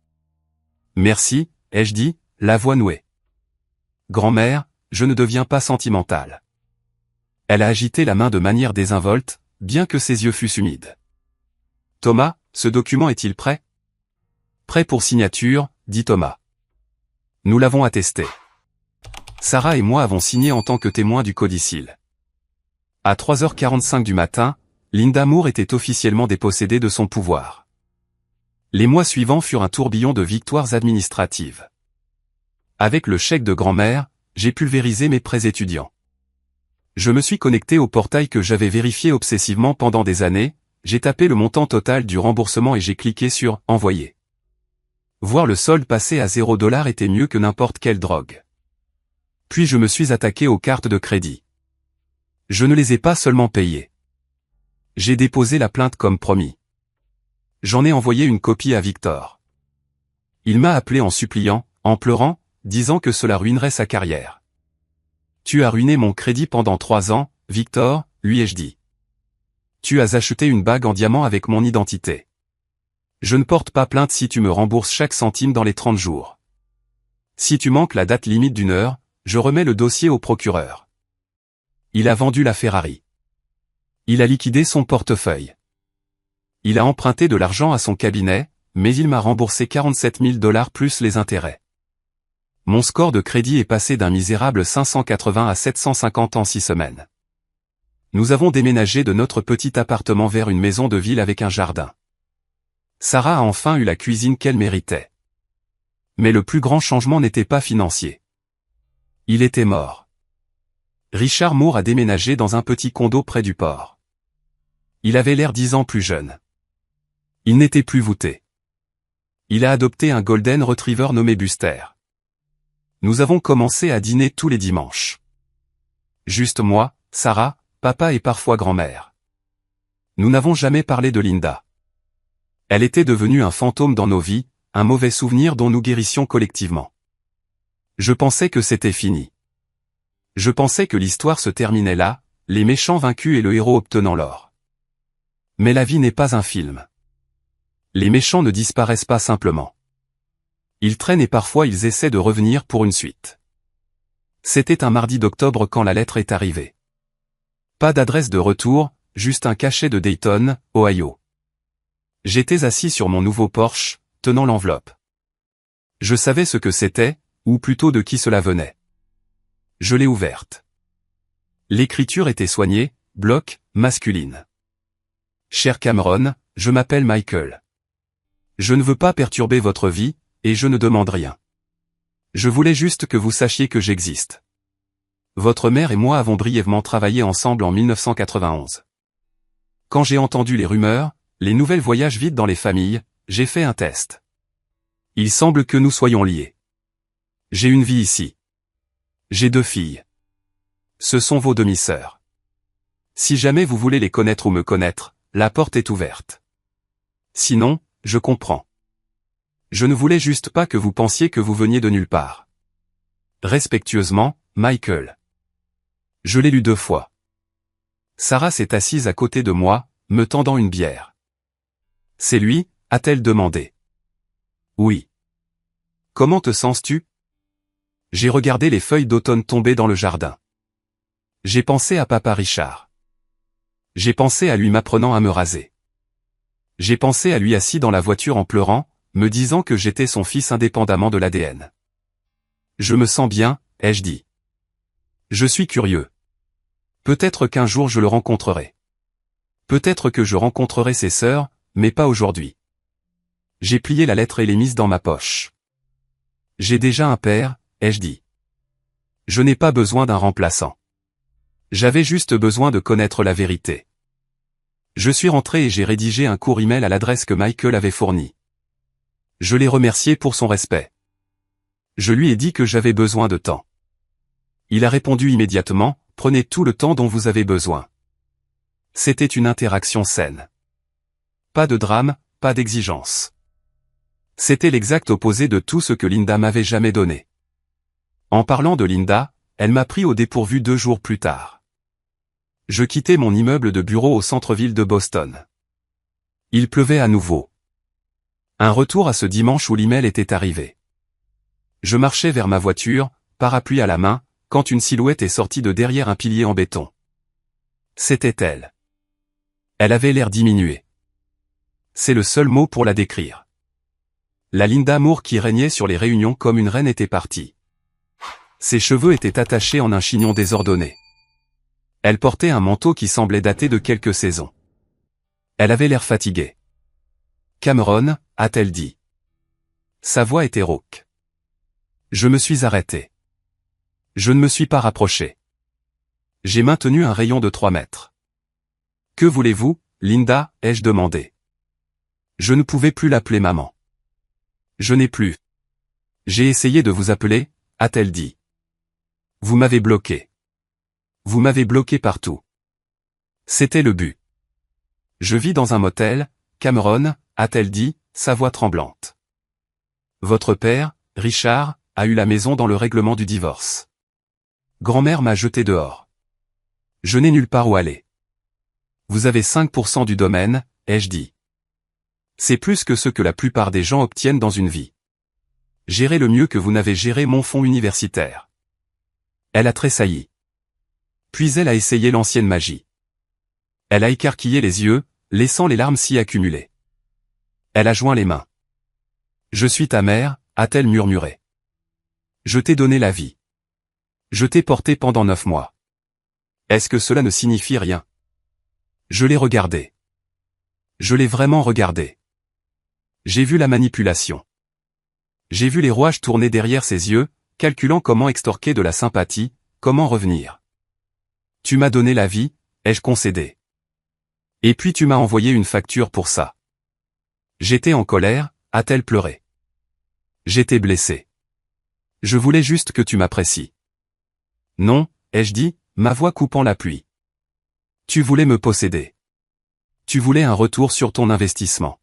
S1: Merci, ai-je dit, la voix nouée. Grand-mère, je ne deviens pas sentimentale. Elle a agité la main de manière désinvolte, bien que ses yeux fussent humides. Thomas, ce document est-il prêt? Prêt pour signature, dit Thomas. Nous l'avons attesté. Sarah et moi avons signé en tant que témoins du codicille. À 3h45 du matin, Linda Moore était officiellement dépossédée de son pouvoir. Les mois suivants furent un tourbillon de victoires administratives. Avec le chèque de grand-mère, j'ai pulvérisé mes prêts étudiants. Je me suis connecté au portail que j'avais vérifié obsessivement pendant des années, j'ai tapé le montant total du remboursement et j'ai cliqué sur « Envoyer ». Voir le solde passer à $0 était mieux que n'importe quelle drogue. Puis je me suis attaqué aux cartes de crédit. Je ne les ai pas seulement payées. J'ai déposé la plainte comme promis. J'en ai envoyé une copie à Victor. Il m'a appelé en suppliant, en pleurant, disant que cela ruinerait sa carrière. Tu as ruiné mon crédit pendant 3 ans, Victor, lui ai-je dit. Tu as acheté une bague en diamant avec mon identité. Je ne porte pas plainte si tu me rembourses chaque centime dans les 30 jours. Si tu manques la date limite d'1 heure, je remets le dossier au procureur. Il a vendu la Ferrari. Il a liquidé son portefeuille. Il a emprunté de l'argent à son cabinet, mais il m'a remboursé $47 000 plus les intérêts. Mon score de crédit est passé d'un misérable 580 à 750 en 6 semaines. Nous avons déménagé de notre petit appartement vers une maison de ville avec un jardin. Sarah a enfin eu la cuisine qu'elle méritait. Mais le plus grand changement n'était pas financier. Il était mort. Richard Moore a déménagé dans un petit condo près du port. Il avait l'air 10 ans plus jeune. Il n'était plus voûté. Il a adopté un golden retriever nommé Buster. Nous avons commencé à dîner tous les dimanches. Juste moi, Sarah, papa et parfois grand-mère. Nous n'avons jamais parlé de Linda. Elle était devenue un fantôme dans nos vies, un mauvais souvenir dont nous guérissions collectivement. Je pensais que c'était fini. Je pensais que l'histoire se terminait là, les méchants vaincus et le héros obtenant l'or. Mais la vie n'est pas un film. Les méchants ne disparaissent pas simplement. Ils traînent et parfois ils essaient de revenir pour une suite. C'était un mardi d'octobre quand la lettre est arrivée. Pas d'adresse de retour, juste un cachet de Dayton, Ohio. J'étais assis sur mon nouveau Porsche, tenant l'enveloppe. Je savais ce que c'était, ou plutôt de qui cela venait. Je l'ai ouverte. L'écriture était soignée, bloc, masculine. Cher Cameron, je m'appelle Michael. Je ne veux pas perturber votre vie, et je ne demande rien. Je voulais juste que vous sachiez que j'existe. Votre mère et moi avons brièvement travaillé ensemble en 1991. Quand j'ai entendu les rumeurs, les nouvelles voyagent vite dans les familles, j'ai fait un test. Il semble que nous soyons liés. J'ai une vie ici. J'ai 2 filles. Ce sont vos demi-sœurs. Si jamais vous voulez les connaître ou me connaître, la porte est ouverte. Sinon, je comprends. Je ne voulais juste pas que vous pensiez que vous veniez de nulle part. Respectueusement, Michael. Je l'ai lu 2 fois. Sarah s'est assise à côté de moi, me tendant une bière. C'est lui, a-t-elle demandé. Oui. Comment te sens-tu? J'ai regardé les feuilles d'automne tomber dans le jardin. J'ai pensé à papa Richard. J'ai pensé à lui m'apprenant à me raser. J'ai pensé à lui assis dans la voiture en pleurant, me disant que j'étais son fils indépendamment de l'ADN. Je me sens bien, ai-je dit. Je suis curieux. Peut-être qu'un jour je le rencontrerai. Peut-être que je rencontrerai ses sœurs, mais pas aujourd'hui. J'ai plié la lettre et l'ai mise dans ma poche. J'ai déjà un père, ai-je dit. Je n'ai pas besoin d'un remplaçant. J'avais juste besoin de connaître la vérité. Je suis rentré et j'ai rédigé un court email à l'adresse que Michael avait fournie. Je l'ai remercié pour son respect. Je lui ai dit que j'avais besoin de temps. Il a répondu immédiatement, prenez tout le temps dont vous avez besoin. C'était une interaction saine. Pas de drame, pas d'exigence. C'était l'exact opposé de tout ce que Linda m'avait jamais donné. En parlant de Linda, elle m'a pris au dépourvu 2 jours plus tard. Je quittais mon immeuble de bureau au centre-ville de Boston. Il pleuvait à nouveau. Un retour à ce dimanche où l'email était arrivé. Je marchais vers ma voiture, parapluie à la main, quand une silhouette est sortie de derrière un pilier en béton. C'était elle. Elle avait l'air diminué. C'est le seul mot pour la décrire. La Linda Moore qui régnait sur les réunions comme une reine était partie. Ses cheveux étaient attachés en un chignon désordonné. Elle portait un manteau qui semblait dater de quelques saisons. Elle avait l'air fatiguée. Cameron, a-t-elle dit. Sa voix était rauque. Je me suis arrêté. Je ne me suis pas rapproché. J'ai maintenu un rayon de 3 mètres. Que voulez-vous, Linda, ai-je demandé. Je ne pouvais plus l'appeler maman. Je n'ai plus. J'ai essayé de vous appeler, a-t-elle dit. Vous m'avez bloqué. Vous m'avez bloqué partout. C'était le but. Je vis dans un motel, Cameron, a-t-elle dit, sa voix tremblante. Votre père, Richard, a eu la maison dans le règlement du divorce. Grand-mère m'a jeté dehors. Je n'ai nulle part où aller. Vous avez 5% du domaine, ai-je dit. C'est plus que ce que la plupart des gens obtiennent dans une vie. Gérez le mieux que vous n'avez géré mon fonds universitaire. Elle a tressailli. Puis elle a essayé l'ancienne magie. Elle a écarquillé les yeux, laissant les larmes s'y accumuler. Elle a joint les mains. Je suis ta mère, a-t-elle murmuré. Je t'ai donné la vie. Je t'ai porté pendant 9 mois. Est-ce que cela ne signifie rien? Je l'ai regardé. Je l'ai vraiment regardé. J'ai vu la manipulation. J'ai vu les rouages tourner derrière ses yeux, calculant comment extorquer de la sympathie, comment revenir. Tu m'as donné la vie, ai-je concédé. Et puis tu m'as envoyé une facture pour ça. J'étais en colère, a-t-elle pleuré. J'étais blessé. Je voulais juste que tu m'apprécies. Non, ai-je dit, ma voix coupant la pluie. Tu voulais me posséder. Tu voulais un retour sur ton investissement.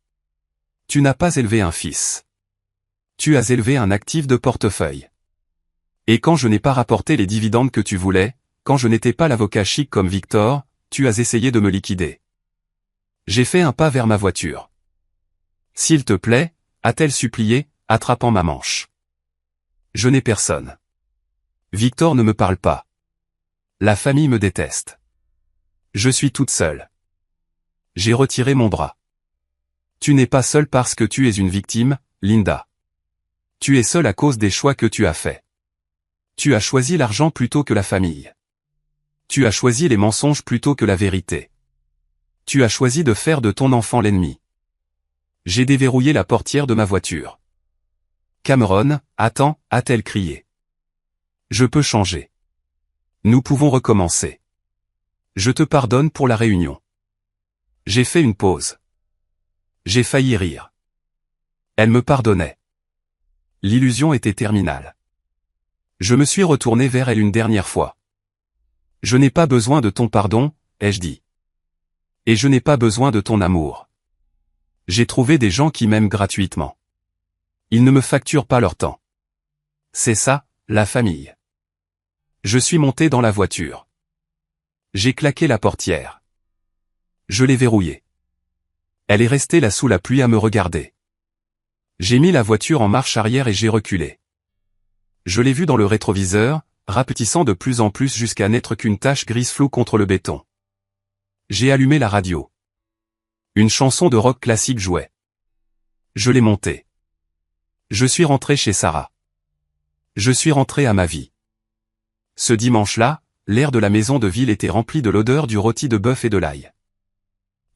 S1: Tu n'as pas élevé un fils. Tu as élevé un actif de portefeuille. Et quand je n'ai pas rapporté les dividendes que tu voulais, quand je n'étais pas l'avocat chic comme Victor, tu as essayé de me liquider. J'ai fait un pas vers ma voiture. S'il te plaît, a-t-elle supplié, attrapant ma manche. Je n'ai personne. Victor ne me parle pas. La famille me déteste. Je suis toute seule. J'ai retiré mon bras. Tu n'es pas seule parce que tu es une victime, Linda. Tu es seule à cause des choix que tu as faits. Tu as choisi l'argent plutôt que la famille. Tu as choisi les mensonges plutôt que la vérité. Tu as choisi de faire de ton enfant l'ennemi. J'ai déverrouillé la portière de ma voiture. Cameron, attends, a-t-elle crié. Je peux changer. Nous pouvons recommencer. Je te pardonne pour la réunion. J'ai fait une pause. J'ai failli rire. Elle me pardonnait. L'illusion était terminale. Je me suis retourné vers elle une dernière fois. Je n'ai pas besoin de ton pardon, ai-je dit. Et je n'ai pas besoin de ton amour. J'ai trouvé des gens qui m'aiment gratuitement. Ils ne me facturent pas leur temps. C'est ça, la famille. Je suis monté dans la voiture. J'ai claqué la portière. Je l'ai verrouillée. Elle est restée là sous la pluie à me regarder. J'ai mis la voiture en marche arrière et j'ai reculé. Je l'ai vue dans le rétroviseur, rapetissant de plus en plus jusqu'à n'être qu'une tache grise floue contre le béton. J'ai allumé la radio. Une chanson de rock classique jouait. Je l'ai montée. Je suis rentré chez Sarah. Je suis rentré à ma vie. Ce dimanche-là, l'air de la maison de ville était rempli de l'odeur du rôti de bœuf et de l'ail.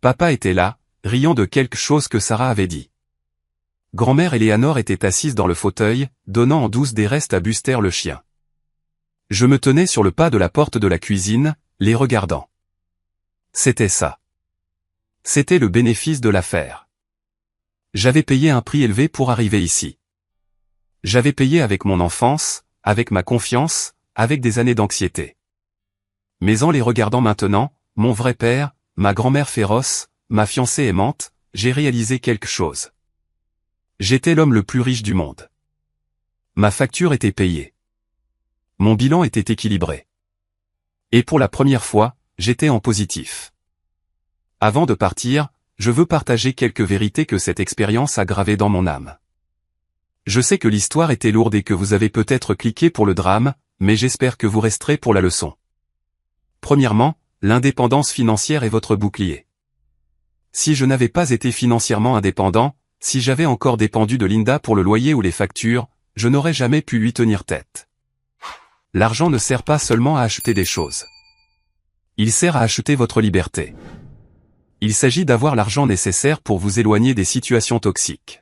S1: Papa était là, riant de quelque chose que Sarah avait dit. Grand-mère Eleanor était assise dans le fauteuil, donnant en douce des restes à Buster le chien. Je me tenais sur le pas de la porte de la cuisine, les regardant. C'était ça. C'était le bénéfice de l'affaire. J'avais payé un prix élevé pour arriver ici. J'avais payé avec mon enfance, avec ma confiance, avec des années d'anxiété. Mais en les regardant maintenant, mon vrai père, ma grand-mère féroce, ma fiancée aimante, j'ai réalisé quelque chose. J'étais l'homme le plus riche du monde. Ma facture était payée. Mon bilan était équilibré. Et pour la première fois, j'étais en positif. Avant de partir, je veux partager quelques vérités que cette expérience a gravées dans mon âme. Je sais que l'histoire était lourde et que vous avez peut-être cliqué pour le drame, mais j'espère que vous resterez pour la leçon. Premièrement, l'indépendance financière est votre bouclier. Si je n'avais pas été financièrement indépendant, si j'avais encore dépendu de Linda pour le loyer ou les factures, je n'aurais jamais pu lui tenir tête. L'argent ne sert pas seulement à acheter des choses. Il sert à acheter votre liberté. Il s'agit d'avoir l'argent nécessaire pour vous éloigner des situations toxiques.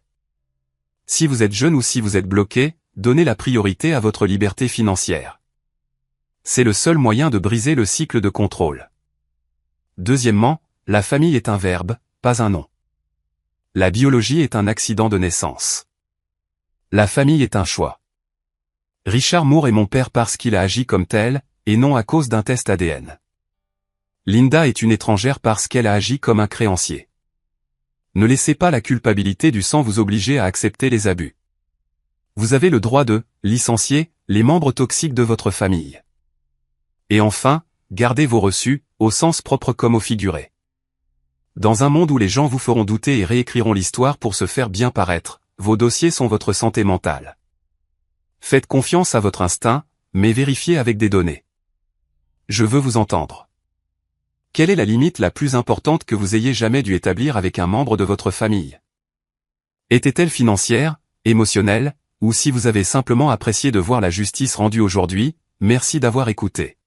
S1: Si vous êtes jeune ou si vous êtes bloqué, donnez la priorité à votre liberté financière. C'est le seul moyen de briser le cycle de contrôle. Deuxièmement, la famille est un verbe, pas un nom. La biologie est un accident de naissance. La famille est un choix. Richard Moore est mon père parce qu'il a agi comme tel, et non à cause d'un test ADN. Linda est une étrangère parce qu'elle a agi comme un créancier. Ne laissez pas la culpabilité du sang vous obliger à accepter les abus. Vous avez le droit de licencier les membres toxiques de votre famille. Et enfin, gardez vos reçus, au sens propre comme au figuré. Dans un monde où les gens vous feront douter et réécriront l'histoire pour se faire bien paraître, vos dossiers sont votre santé mentale. Faites confiance à votre instinct, mais vérifiez avec des données. Je veux vous entendre. Quelle est la limite la plus importante que vous ayez jamais dû établir avec un membre de votre famille? Était-elle financière, émotionnelle, ou si vous avez simplement apprécié de voir la justice rendue aujourd'hui, merci d'avoir écouté.